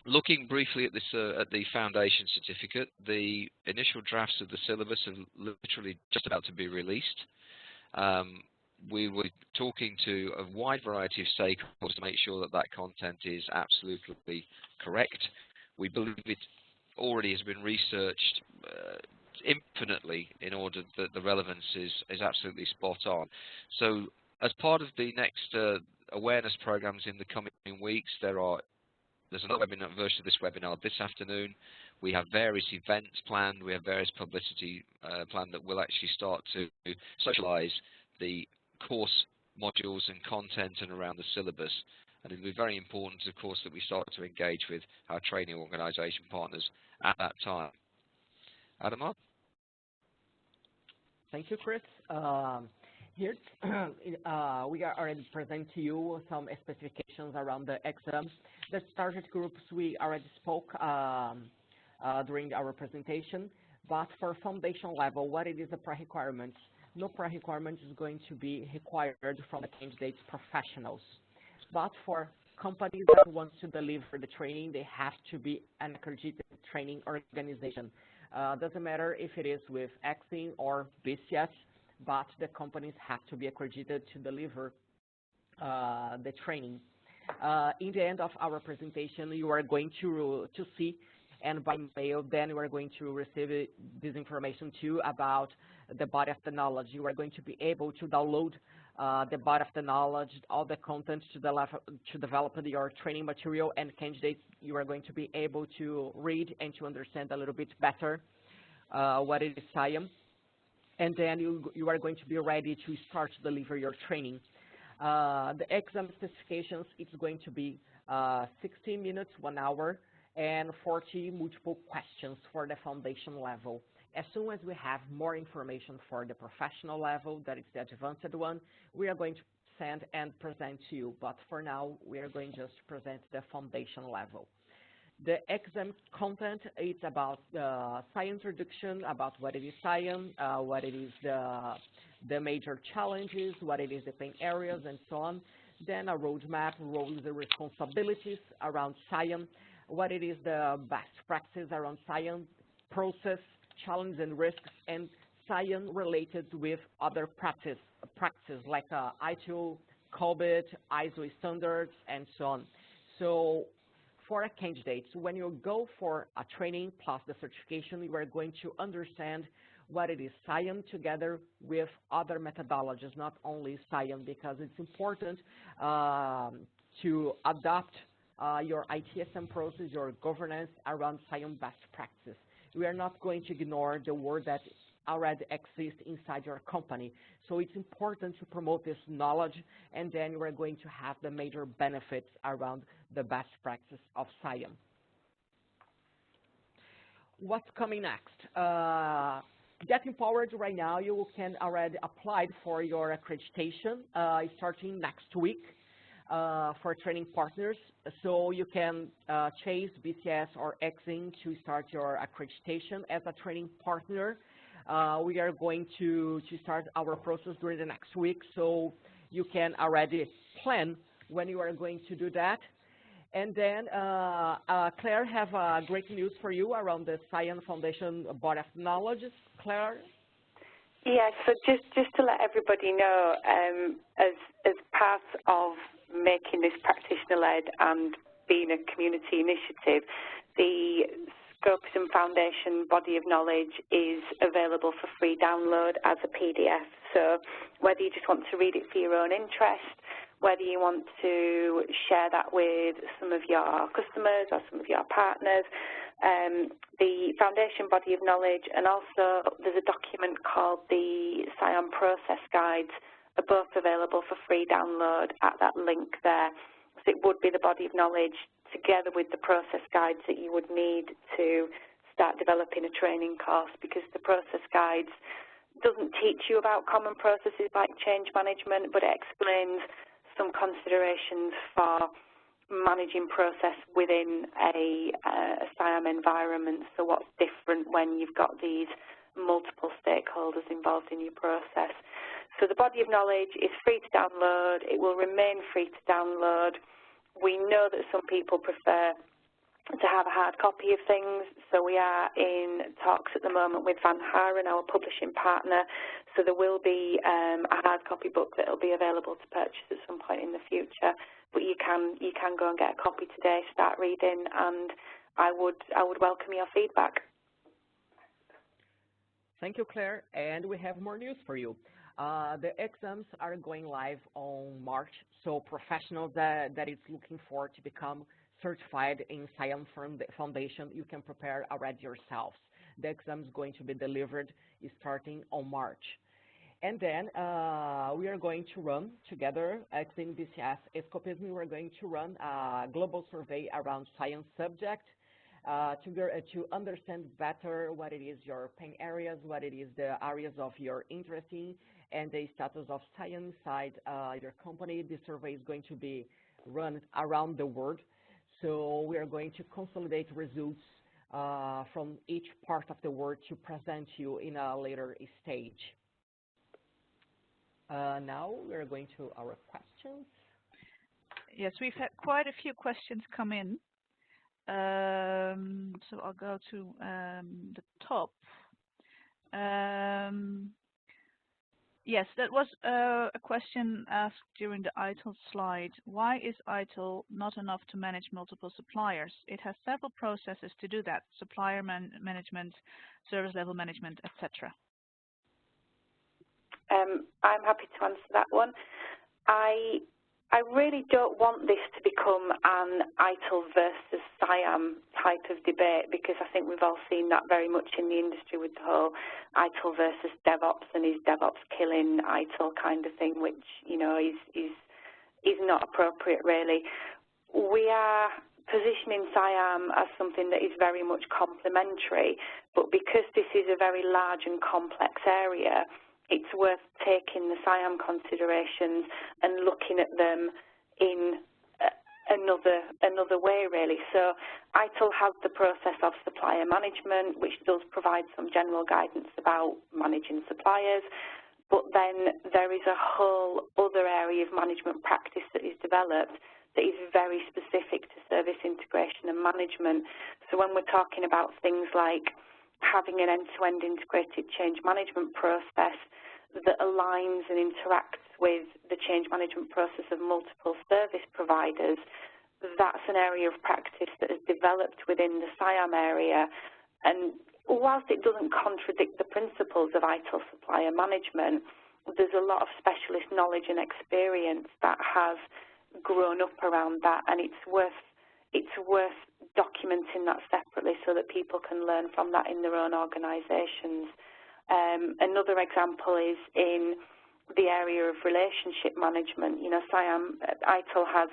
Looking briefly at this at the foundation certificate, the initial drafts of the syllabus are literally just about to be released. We were talking to a wide variety of stakeholders to make sure that that content is absolutely correct. We believe it already has been researched infinitely in order that the relevance is absolutely spot on. So as part of the next awareness programs in the coming weeks, there's another webinar version of this webinar this afternoon. We have various events planned. We have various publicity planned that will actually start to socialise the course modules and content and around the syllabus. And it'll be very important, of course, that we start to engage with our training organisation partners at that time. Adama?
Thank you, Chris. Here, we are already present to you some specifications around the exam. The target groups we already spoke during our presentation, but for foundation level, what it is the pre-requirements? No pre-requirement is going to be required from the candidates professionals. But for companies that want to deliver the training, they have to be an accredited training organization. Doesn't matter if it is with EXIM or BCS, but the companies have to be accredited to deliver the training. In the end of our presentation, you are going to see, and by mail, then you are going to receive this information too about the body of the knowledge. You are going to be able to download the body of the knowledge, all the content to develop your training material, and candidates, you are going to be able to read and to understand a little bit better what it is SIAM. And then you are going to be ready to start to deliver your training. The exam specifications, it's going to be 60 minutes, 1 hour, and 40 multiple questions for the foundation level. As soon as we have more information for the professional level, that is the advanced one, we are going to send and present to you. But for now, we are going just to present the foundation level. The exam content is about SIAM introduction, about what it is SIAM, what it is the major challenges, what it is the pain areas, and so on. Then a roadmap, roles and responsibilities around SIAM, what it is the best practice around SIAM, process, challenges and risks, and SIAM related with other practices like ITIL, COBIT, ISO standards, and so on. So for a candidate, when you go for a training plus the certification, you are going to understand what it is SIAM together with other methodologies, not only SIAM, because it's important to adopt your ITSM process, your governance around SIAM best practices. We are not going to ignore the word that already exists inside your company. So it's important to promote this knowledge, and then you are going to have the major benefits around the best practice of SIAM. What's coming next? Getting Powered right now, you can already apply for your accreditation starting next week for training partners. So you can chase BCS or EXIM to start your accreditation as a training partner. We are going to start our process during the next week, so you can already plan when you are going to do that. And then Claire have great news for you around the SIAM Foundation Body of Knowledge. Claire?
Yeah, so just to let everybody know, as part of making this practitioner-led and being a community initiative, the Scopus Foundation Body of Knowledge is available for free download as a PDF. So whether you just want to read it for your own interest, whether you want to share that with some of your customers or some of your partners, the Foundation Body of Knowledge, and also there's a document called the SIAM Process Guides, are both available for free download at that link there. So it would be the body of knowledge together with the process guides that you would need to start developing a training course, because the process guides doesn't teach you about common processes like change management, but it explains some considerations for managing process within a SIAM environment. So what's different when you've got these multiple stakeholders involved in your process. So the body of knowledge is free to download. It will remain free to download. We know that some people prefer to have a hard copy of things, so we are in talks at the moment with Van Haren, our publishing partner, so there will be a hard copy book that will be available to purchase at some point in the future, but you can go and get a copy today, start reading, and I would welcome your feedback.
Thank you, Claire, and we have more news for you. The exams are going live on March, so professionals that is looking for to become certified in SIAM Foundation, you can prepare already yourselves. The exam is going to be delivered starting on March. And then we are going to run together, EXIM, BCS, Escopism, we're going to run a global survey around SIAM subject. to understand better what it is your pain areas, what it is the areas of your interest in, and the status of SIAM inside your company. This survey is going to be run around the world. So we are going to consolidate results from each part of the world to present you in a later stage. Now we're going to our questions.
Yes, we've had quite a few questions come in. So I'll go to the top. Yes, that was a question asked during the ITIL slide. Why is ITIL not enough to manage multiple suppliers? It has several processes to do that: supplier management, service level management, etc.
I'm happy to answer that one. I really don't want this to become an ITIL versus SIAM type of debate, because I think we've all seen that very much in the industry with the whole ITIL versus DevOps and is DevOps killing ITIL kind of thing, which, you know, is not appropriate really. We are positioning SIAM as something that is very much complementary, but because this is a very large and complex area, it's worth taking the SIAM considerations and looking at them in another way, really. So ITIL has the process of supplier management, which does provide some general guidance about managing suppliers, but then there is a whole other area of management practice that is developed that is very specific to service integration and management. So when we're talking about things like having an end-to-end integrated change management process that aligns and interacts with the change management process of multiple service providers, that's an area of practice that is developed within the SIAM area. And whilst it doesn't contradict the principles of ITIL supplier management, there's a lot of specialist knowledge and experience that has grown up around that, and it's worth documenting that separately so that people can learn from that in their own organisations. Another example is in the area of relationship management. You know, ITIL has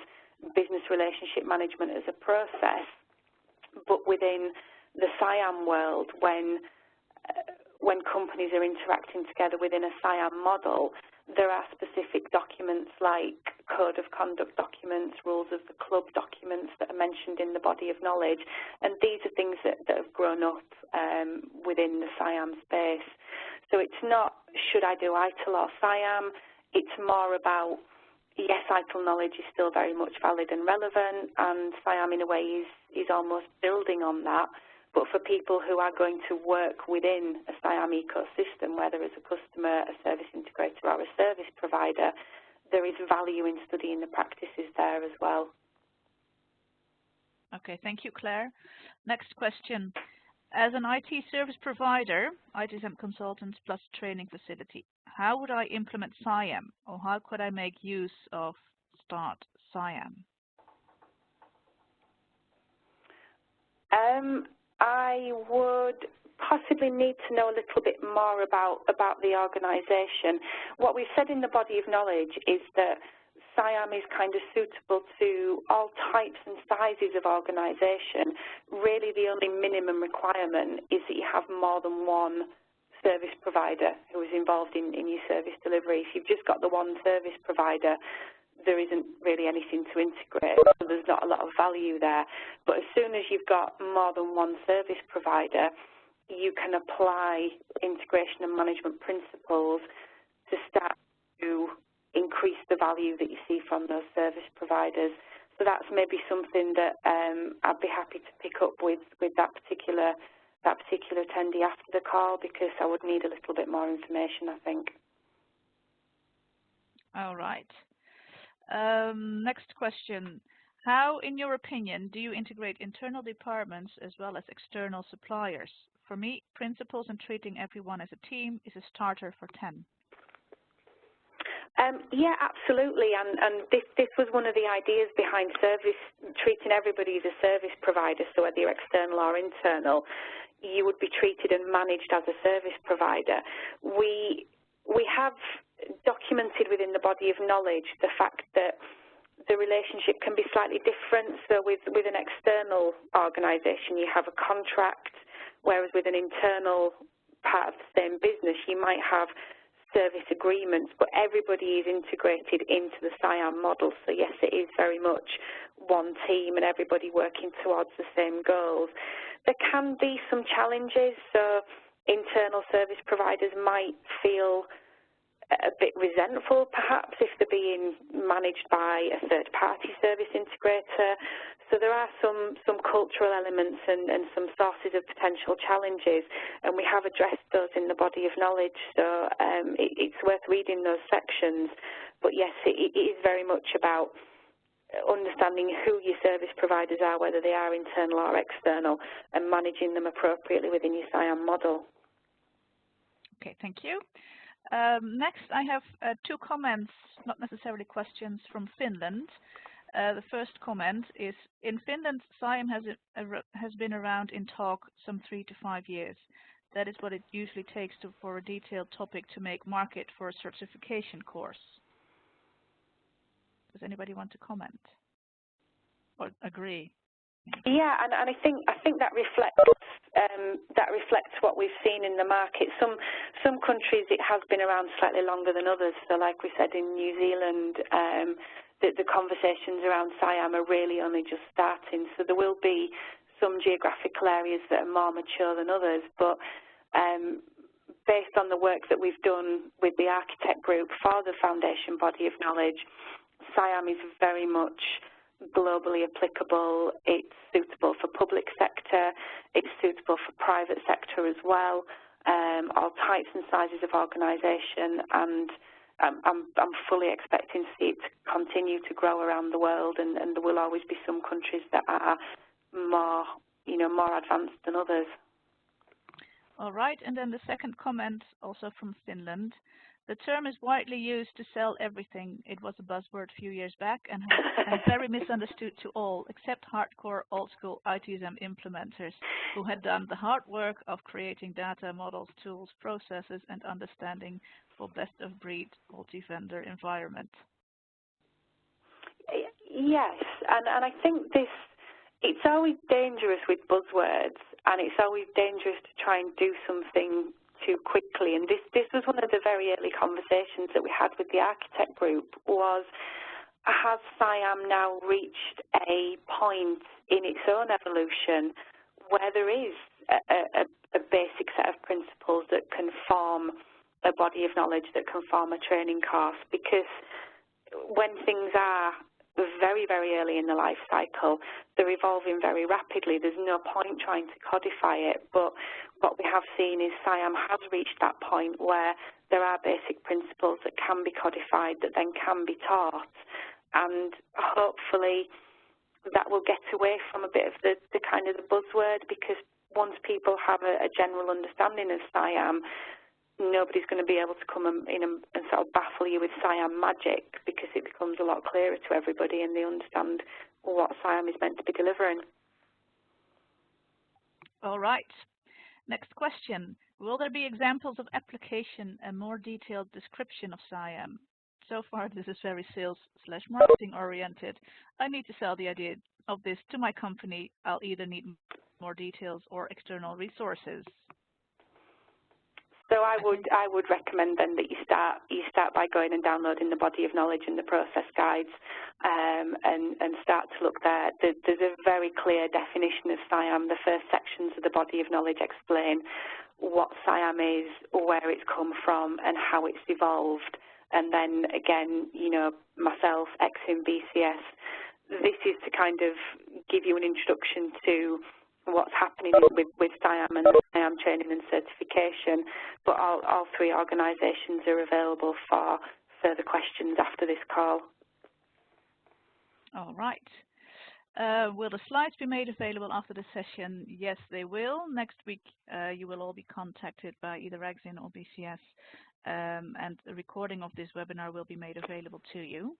business relationship management as a process, but within the SIAM world, when companies are interacting together within a SIAM model, there are specific documents like code of conduct documents, rules of the club documents that are mentioned in the body of knowledge, and these are things that have grown up within the SIAM space. So it's not, should I do ITIL or SIAM? It's more about, yes, ITIL knowledge is still very much valid and relevant, and SIAM in a way is almost building on that. But for people who are going to work within a SIAM ecosystem, whether as a customer, a service integrator, or a service provider, there is value in studying the practices there as well.
Okay, thank you, Claire. Next question. As an IT service provider, ITSM consultant plus training facility, how would I implement SIAM, or how could I make use of Start SIAM?
I would possibly need to know a little bit more about the organisation. What we've said in the body of knowledge is that SIAM is kind of suitable to all types and sizes of organisation. Really, the only minimum requirement is that you have more than one service provider who is involved in your service delivery. If you've just got the one service provider, there isn't really anything to integrate, so there's not a lot of value there. But as soon as you've got more than one service provider, you can apply integration and management principles to start to increase the value that you see from those service providers. So that's maybe something that I'd be happy to pick up with that particular attendee after the call, because I would need a little bit more information, I think.
All right. Next question. How, in your opinion, do you integrate internal departments as well as external suppliers? For me, principles and treating everyone as a team is a starter for 10.
Yeah, absolutely, and this was one of the ideas behind treating everybody as a service provider, so whether you're external or internal, you would be treated and managed as a service provider. We have documented within the body of knowledge the fact that the relationship can be slightly different. So with an external organisation, you have a contract, whereas with an internal part of the same business, you might have service agreements, but everybody is integrated into the SIAM model. So yes, it is very much one team and everybody working towards the same goals. There can be some challenges. So internal service providers might feel a bit resentful, perhaps, if they're being managed by a third-party service integrator. So there are some cultural elements and some sources of potential challenges, and we have addressed those in the body of knowledge. So it's worth reading those sections. But yes, it is very much about understanding who your service providers are, whether they are internal or external, and managing them appropriately within your SIAM model.
Okay, thank you. Next, I have two comments, not necessarily questions, from Finland. The first comment is, in Finland, SIAM has been around in talk some 3 to 5 years. That is what it usually takes for a detailed topic to make market for a certification course. Does anybody want to comment or agree?
Yeah, and I think that reflects what we've seen in the market. Some countries it has been around slightly longer than others. So, like we said, in New Zealand, the conversations around SIAM are really only just starting. So there will be some geographical areas that are more mature than others. But based on the work that we've done with the architect group for the foundation body of knowledge, SIAM is very much globally applicable. It's suitable for public sector, it's suitable for private sector as well, all types and sizes of organisation, and I'm fully expecting to see it continue to grow around the world, and there will always be some countries that are more advanced than others.
All right, and then the second comment, also from Finland. The term is widely used to sell everything. It was a buzzword a few years back and very misunderstood to all, except hardcore old-school ITSM implementers who had done the hard work of creating data models, tools, processes, and understanding for best-of-breed multi-vendor environment.
Yes, and I think it's always dangerous with buzzwords, and it's always dangerous to try and do something too quickly. And this was one of the very early conversations that we had with the architect group, was, has SIAM now reached a point in its own evolution where there is a basic set of principles that can form a body of knowledge, that can form a training course? Because when things are very, very early in the life cycle, they're evolving very rapidly. There's no point trying to codify it, but what we have seen is SIAM has reached that point where there are basic principles that can be codified, that then can be taught, and hopefully that will get away from a bit of the kind of the buzzword, because once people have a general understanding of SIAM, nobody's going to be able to come in and sort of baffle you with SIAM magic, because it becomes a lot clearer to everybody and they understand what SIAM is meant to be delivering.
All right. Next question. Will there be examples of application and more detailed description of SIAM? So far, this is very sales/marketing oriented. I need to sell the idea of this to my company. I'll either need more details or external resources.
So I would recommend then that you start by going and downloading the body of knowledge and the process guides, and start to look there. There's a very clear definition of SIAM. The first sections of the body of knowledge explain what SIAM is, where it's come from, and how it's evolved. And then again, myself, ex-in BCS, this is to kind of give you an introduction to what's happening with SIAM and the SIAM training and certification, but all three organisations are available for further questions after this call.
All right. Will the slides be made available after the session? Yes, they will. Next week, you will all be contacted by either EXIN or BCS, and the recording of this webinar will be made available to you.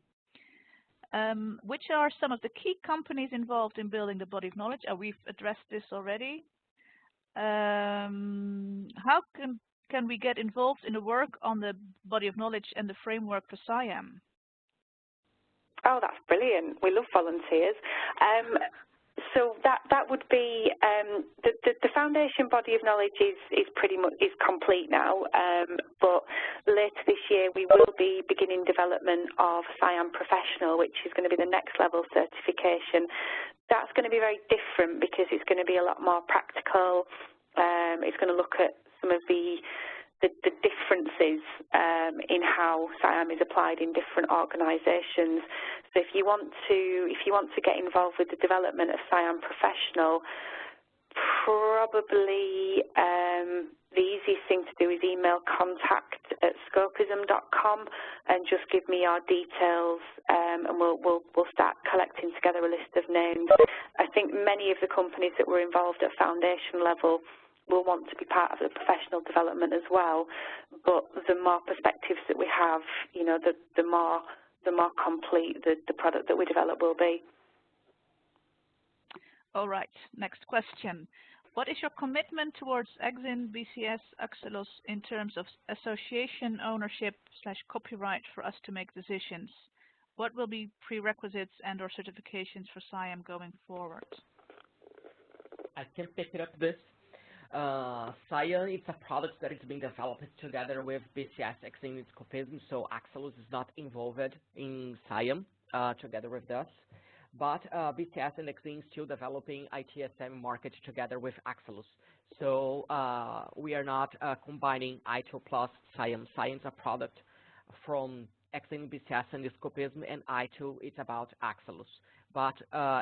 Which are some of the key companies involved in building the body of knowledge? We've addressed this already. How can we get involved in the work on the body of knowledge and the framework for SIAM?
Oh, that's brilliant. We love volunteers. So that would be the foundation body of knowledge is pretty much complete now. But later this year we will be beginning development of SIAM Professional, which is going to be the next level certification. That's going to be very different because it's going to be a lot more practical. It's going to look at some of the differences in how SIAM is applied in different organisations. So if you want to get involved with the development of SIAM Professional, probably the easiest thing to do is email contact@scopism.com and just give me your details, and we'll start collecting together a list of names. I think many of the companies that were involved at foundation level will want to be part of the professional development as well. But the more perspectives that we have, you know, the more complete the product that we develop will be.
All right, next question. What is your commitment towards EXIN, BCS, Axelos in terms of association ownership / copyright for us to make decisions? What will be prerequisites and or certifications for SIAM going forward?
I can pick it up this. SIAM is a product that is being developed together with BCS, EXIN, and Scopism, so Axelos is not involved in SIAM together with us. But BCS and EXIN is still developing ITSM market together with Axelos. So we are not combining ITIL plus SIAM. SIAM is a product from EXIN, BCS, and Scopism, and ITIL it's about Axelos. But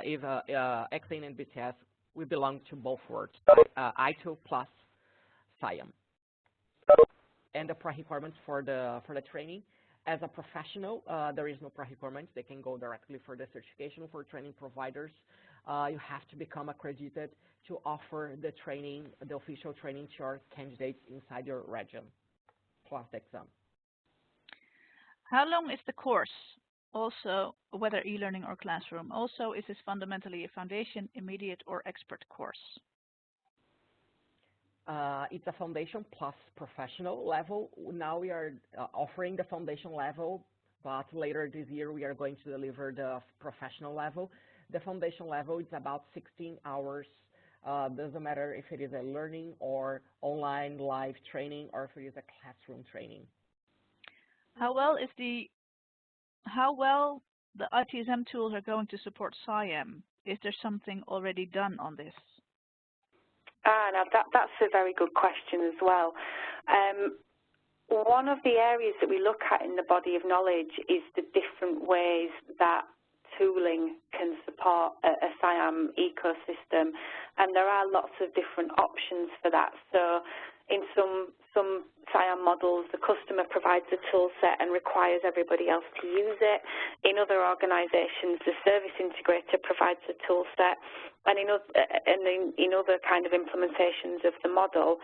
if EXIN and BCS, we belong to both words, ITIL plus SIAM. And the pre-requirements for the training. As a professional, there is no pre-requirements. They can go directly for the certification. For training providers, you have to become accredited to offer the training, the official training to your candidates inside your region, plus the exam.
How long is the course? Also, whether e-learning or classroom. Also, is this fundamentally a foundation, immediate, or expert course?
It's a foundation plus professional level. Now we are offering the foundation level, but later this year we are going to deliver the professional level. The foundation level is about 16 hours. Doesn't matter if it is a learning or online live training or if it is a classroom training.
How well the ITSM tools are going to support SIAM? Is there something already done on this?
Now that's a very good question as well. One of the areas that we look at in the body of knowledge is the different ways that tooling can support a SIAM ecosystem, and there are lots of different options for that. So in some SIAM models, the customer provides a tool set and requires everybody else to use it. In other organizations, the service integrator provides a tool set, and in other kind of implementations of the model,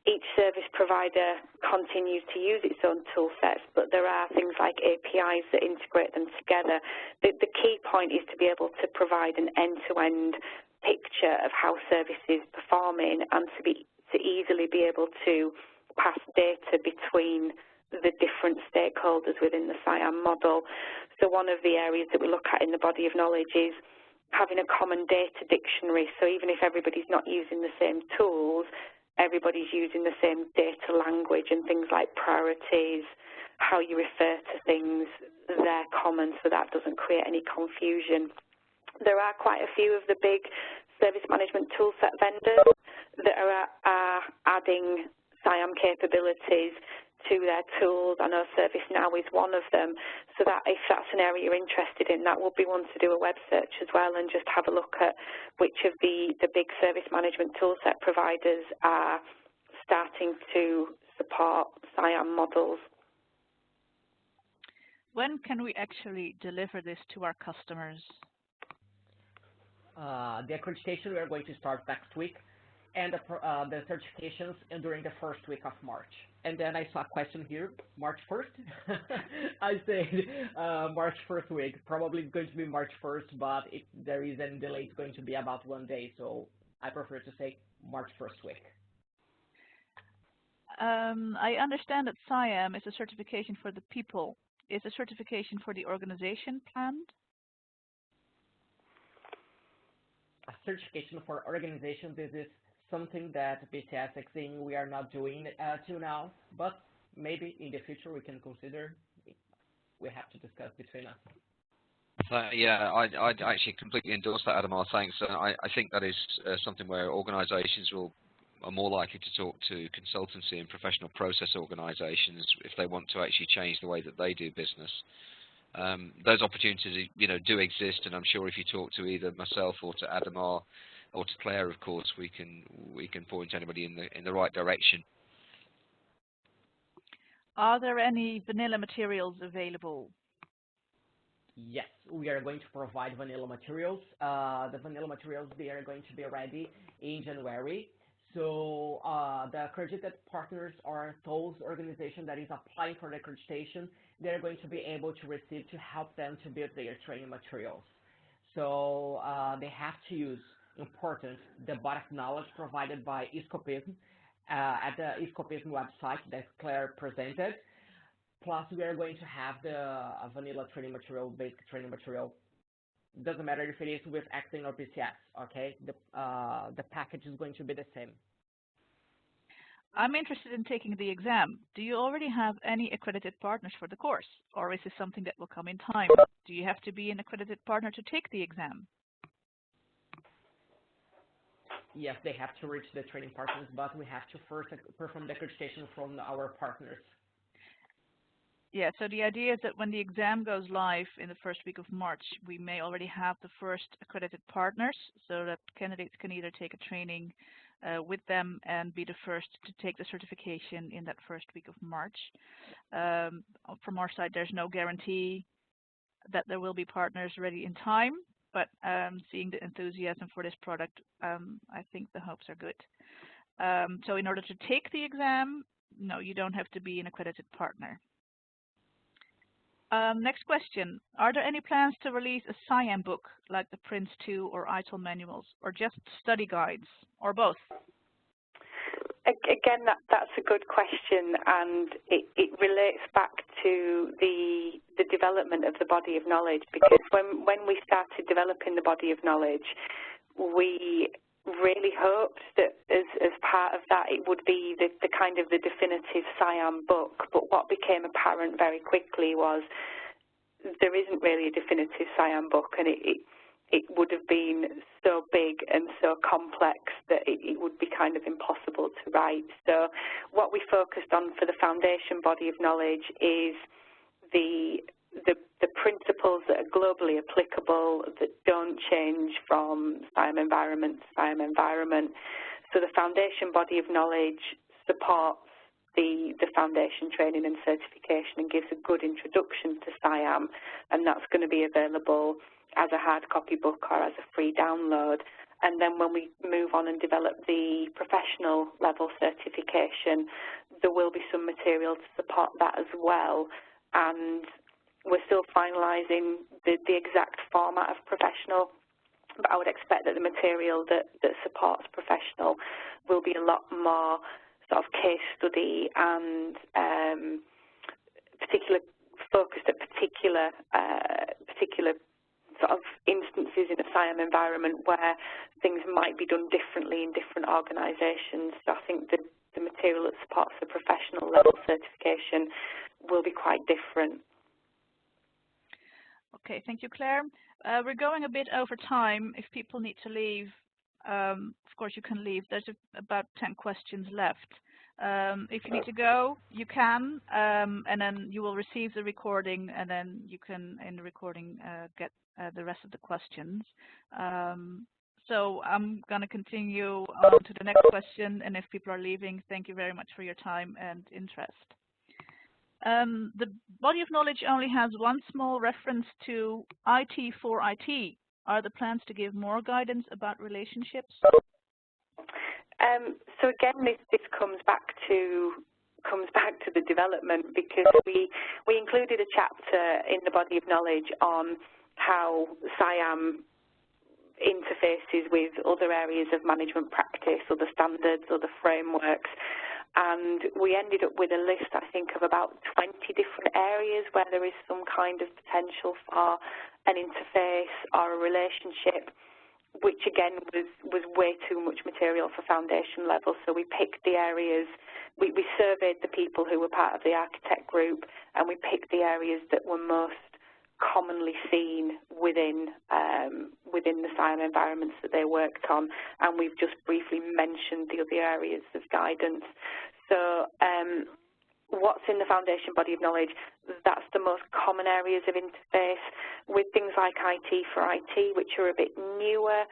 each service provider continues to use its own tool sets, but there are things like APIs that integrate them together. The key point is to be able to provide an end-to-end picture of how service is performing and to easily be able to pass data between the different stakeholders within the SIAM model. So one of the areas that we look at in the body of knowledge is having a common data dictionary. So even if everybody's not using the same tools, everybody's using the same data language, and things like priorities, how you refer to things, they're common, so that doesn't create any confusion. There are quite a few of the big service management toolset vendors that are adding SIAM capabilities to their tools. I know ServiceNow is one of them, so that if that's an area you're interested in, that would be one to do a web search as well and just have a look at which of the big service management toolset providers are starting to support SIAM models.
When can we actually deliver this to our customers?
The accreditation we are going to start next week, and the certifications during the first week of March. And then I saw a question here, March 1st? I said March 1st week. Probably it's going to be March 1st, but if there is any delay, it's going to be about 1 day. So I prefer to say March 1st week.
I understand that SIAM is a certification for the people. Is a certification for the organization planned?
A certification for organization, this is something that BCS Exim we are not doing till now, but maybe in the future we can consider. We have to discuss between us.
Yeah, I'd actually completely endorse that, Adamar. Thanks. I think that is something where organisations are more likely to talk to consultancy and professional process organisations if they want to actually change the way that they do business. Those opportunities, do exist, and I'm sure if you talk to either myself or to Adamar or to Claire, of course, we can point anybody in the right direction.
Are there any vanilla materials available?
Yes, we are going to provide vanilla materials. The vanilla materials, they are going to be ready in January. So the accredited partners are those organizations that is applying for the accreditation. They're going to be able to receive to help them to build their training materials. So they have to use the body of knowledge provided by Escopism at the Escopism website that Claire presented. Plus, we are going to have the vanilla training material, basic training material. Doesn't matter if it is with Exim or BCS, okay? The package is going to be the same.
I'm interested in taking the exam. Do you already have any accredited partners for the course, or is this something that will come in time? Do you have to be an accredited partner to take the exam?
Yes, they have to reach the training partners, but we have to first perform the accreditation from our partners.
Yeah, so the idea is that when the exam goes live in the first week of March, we may already have the first accredited partners, so that candidates can either take a training with them and be the first to take the certification in that first week of March. From our side, there's no guarantee that there will be partners ready in time, but seeing the enthusiasm for this product, I think the hopes are good. So in order to take the exam, no, you don't have to be an accredited partner. Next question. Are there any plans to release a SIAM book like the Prince 2 or ITIL manuals, or just study guides, or both?
Again, that's a good question, and it relates back to the development of the body of knowledge, because when we started developing the body of knowledge, we really hoped that as part of that it would be the kind of the definitive SIAM book, but what became apparent very quickly was there isn't really a definitive SIAM book, and it would have been so big and so complex that it would be kind of impossible to write. So what we focused on for the foundation body of knowledge is the principles that are globally applicable, that don't change from SIAM environment to SIAM environment. So the foundation body of knowledge supports the foundation training and certification and gives a good introduction to SIAM, and that's going to be available as a hard copy book or as a free download. And then when we move on and develop the professional level certification, there will be some material to support that as well. And we're still finalising the exact format of professional, but I would expect that the material that supports professional will be a lot more sort of case study and focused at particular sort of instances in a SIAM environment where things might be done differently in different organisations. So I think the material that supports the professional level certification will be quite different.
Okay, thank you, Claire. We're going a bit over time. If people need to leave, of course you can leave. There's about 10 questions left. If you need to go, you can, and then you will receive the recording, and then you can, in the recording, get the rest of the questions. So I'm going to continue on to the next question, and if people are leaving, thank you very much for your time and interest. The body of knowledge only has one small reference to IT for IT. Are there plans to give more guidance about relationships?
So again, this comes back to the development, because we included a chapter in the body of knowledge on how SIAM interfaces with other areas of management practice, other standards, other frameworks. and we ended up with a list, I think, of about 20 different areas where there is some kind of potential for an interface or a relationship, which again was way too much material for foundation level. So we picked the areas, we surveyed the people who were part of the architect group, and we picked the areas that were most commonly seen within the SIAM environments that they worked on, and we've just briefly mentioned the other areas of guidance. So what's in the foundation body of knowledge, that's the most common areas of interface. With things like IT for IT, which are a bit newer,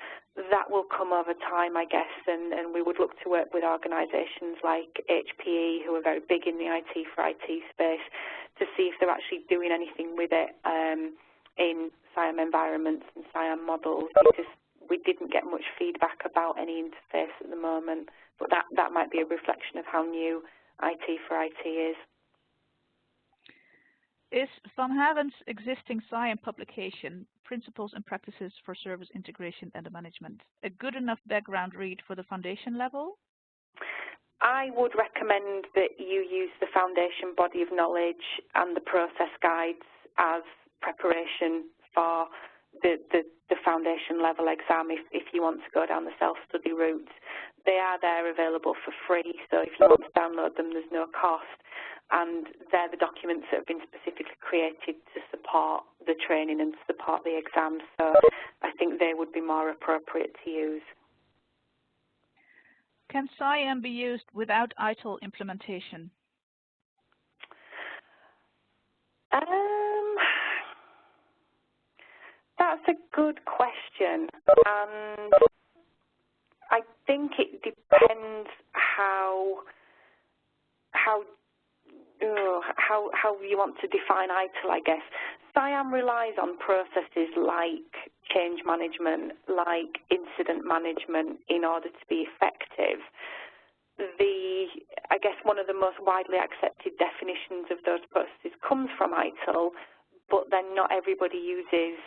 that will come over time, I guess, and we would look to work with organisations like HPE, who are very big in the IT for IT space, to see if they're actually doing anything with it in SIAM environments and SIAM models, because we didn't get much feedback about any interface at the moment, but that might be a reflection of how new IT for IT is.
Is Van Haven's existing SIAM publication, Principles and Practices for Service Integration and Management, a good enough background read for the foundation level?
I would recommend that you use the foundation body of knowledge and the process guides as preparation for the foundation level exam if you want to go down the self-study route. They are there available for free, so if you want to download them, there's no cost. And they're the documents that have been specifically created to support the training and to support the exams, so I think they would be more appropriate to use.
Can SIAM be used without ITIL implementation?
That's a good question, and I think it depends how you want to define ITIL, I guess. SIAM relies on processes like change management, like incident management in order to be effective. I guess one of the most widely accepted definitions of those processes comes from ITIL, but then not everybody uses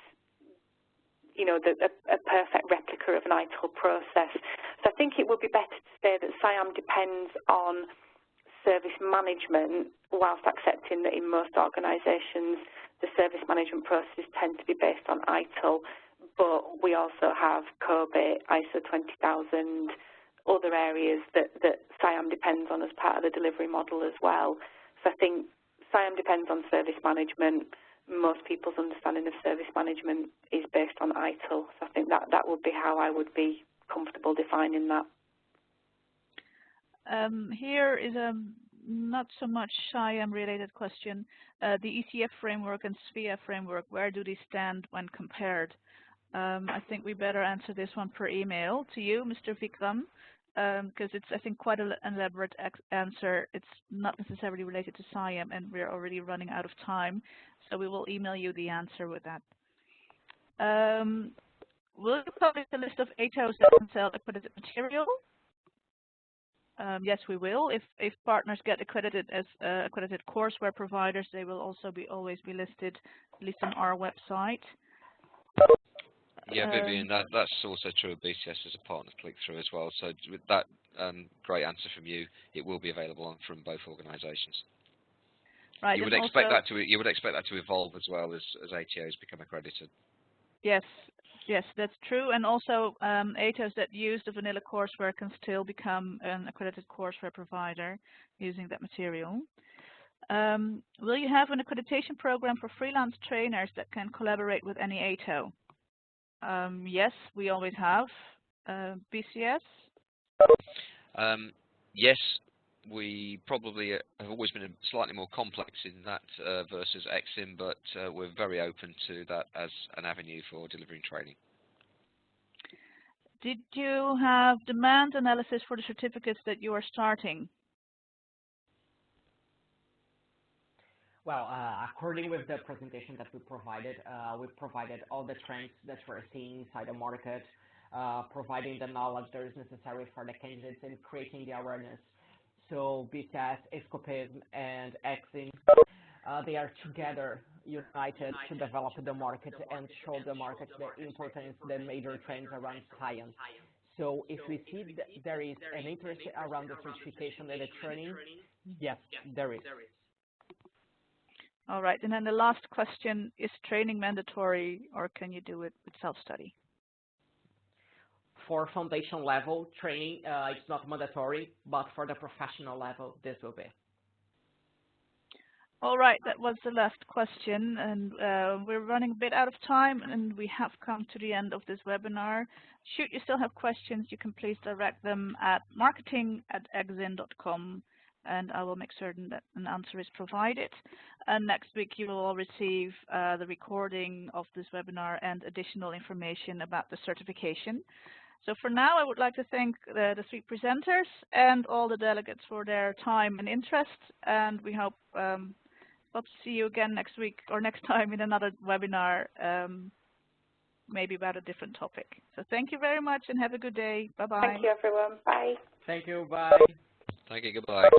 a perfect replica of an ITIL process. So I think it would be better to say that SIAM depends on service management, whilst accepting that in most organisations the service management processes tend to be based on ITIL, but we also have COBIT, ISO 20000, other areas that SIAM depends on as part of the delivery model as well. So I think SIAM depends on service management. Most people's understanding of service management is based on ITIL, so I think that would be how I would be comfortable defining that.
Here is a not so much SIAM-related question. The ECF framework and SPIA framework, where do they stand when compared? I think we better answer this one per email to you, Mr. Vikram, because it's, I think, quite an elaborate answer. It's not necessarily related to SIAM, and we're already running out of time, so we will email you the answer with that. Will you publish a list of ATOs that can sell accredited material? Yes, we will. If partners get accredited as accredited courseware providers, they will also always be listed, at least on our website.
Yeah, Vivian, that's also true of BCS as a partner click-through as well. So with that great answer from you, it will be available from both organisations.
Right.
You would expect that to evolve as well as ATOs become accredited.
Yes. Yes, that's true. And also, ATOs that use the vanilla courseware can still become an accredited courseware provider using that material. Will you have an accreditation program for freelance trainers that can collaborate with any ATO? Yes, we always have. BCS?
Yes, we probably have always been slightly more complex in that versus EXIM, but we're very open to that as an avenue for delivering training.
Did you have demand analysis for the certificates that you are starting?
Well, according with the presentation that we provided all the trends that we're seeing inside the market, providing the knowledge that is necessary for the candidates and creating the awareness. So BCS, Escopism, and EXIM, they are together united to develop the market and show the market the importance, the major trends around science. So if we see there is an interest around the certification and the training, yes, there is.
All right, and then the last question, is training mandatory or can you do it with self-study?
For foundation level training, it's not mandatory, but for the professional level, this will be.
All right, that was the last question, and we're running a bit out of time, and we have come to the end of this webinar. Should you still have questions, you can please direct them at marketing@exin.com, and I will make certain that an answer is provided. And next week, you will all receive the recording of this webinar and additional information about the certification. So for now, I would like to thank the three presenters and all the delegates for their time and interest, and we hope to see you again next week or next time in another webinar, maybe about a different topic. So thank you very much and have a good day. Bye-bye.
Thank you, everyone. Bye.
Thank you. Bye.
Thank you. Goodbye.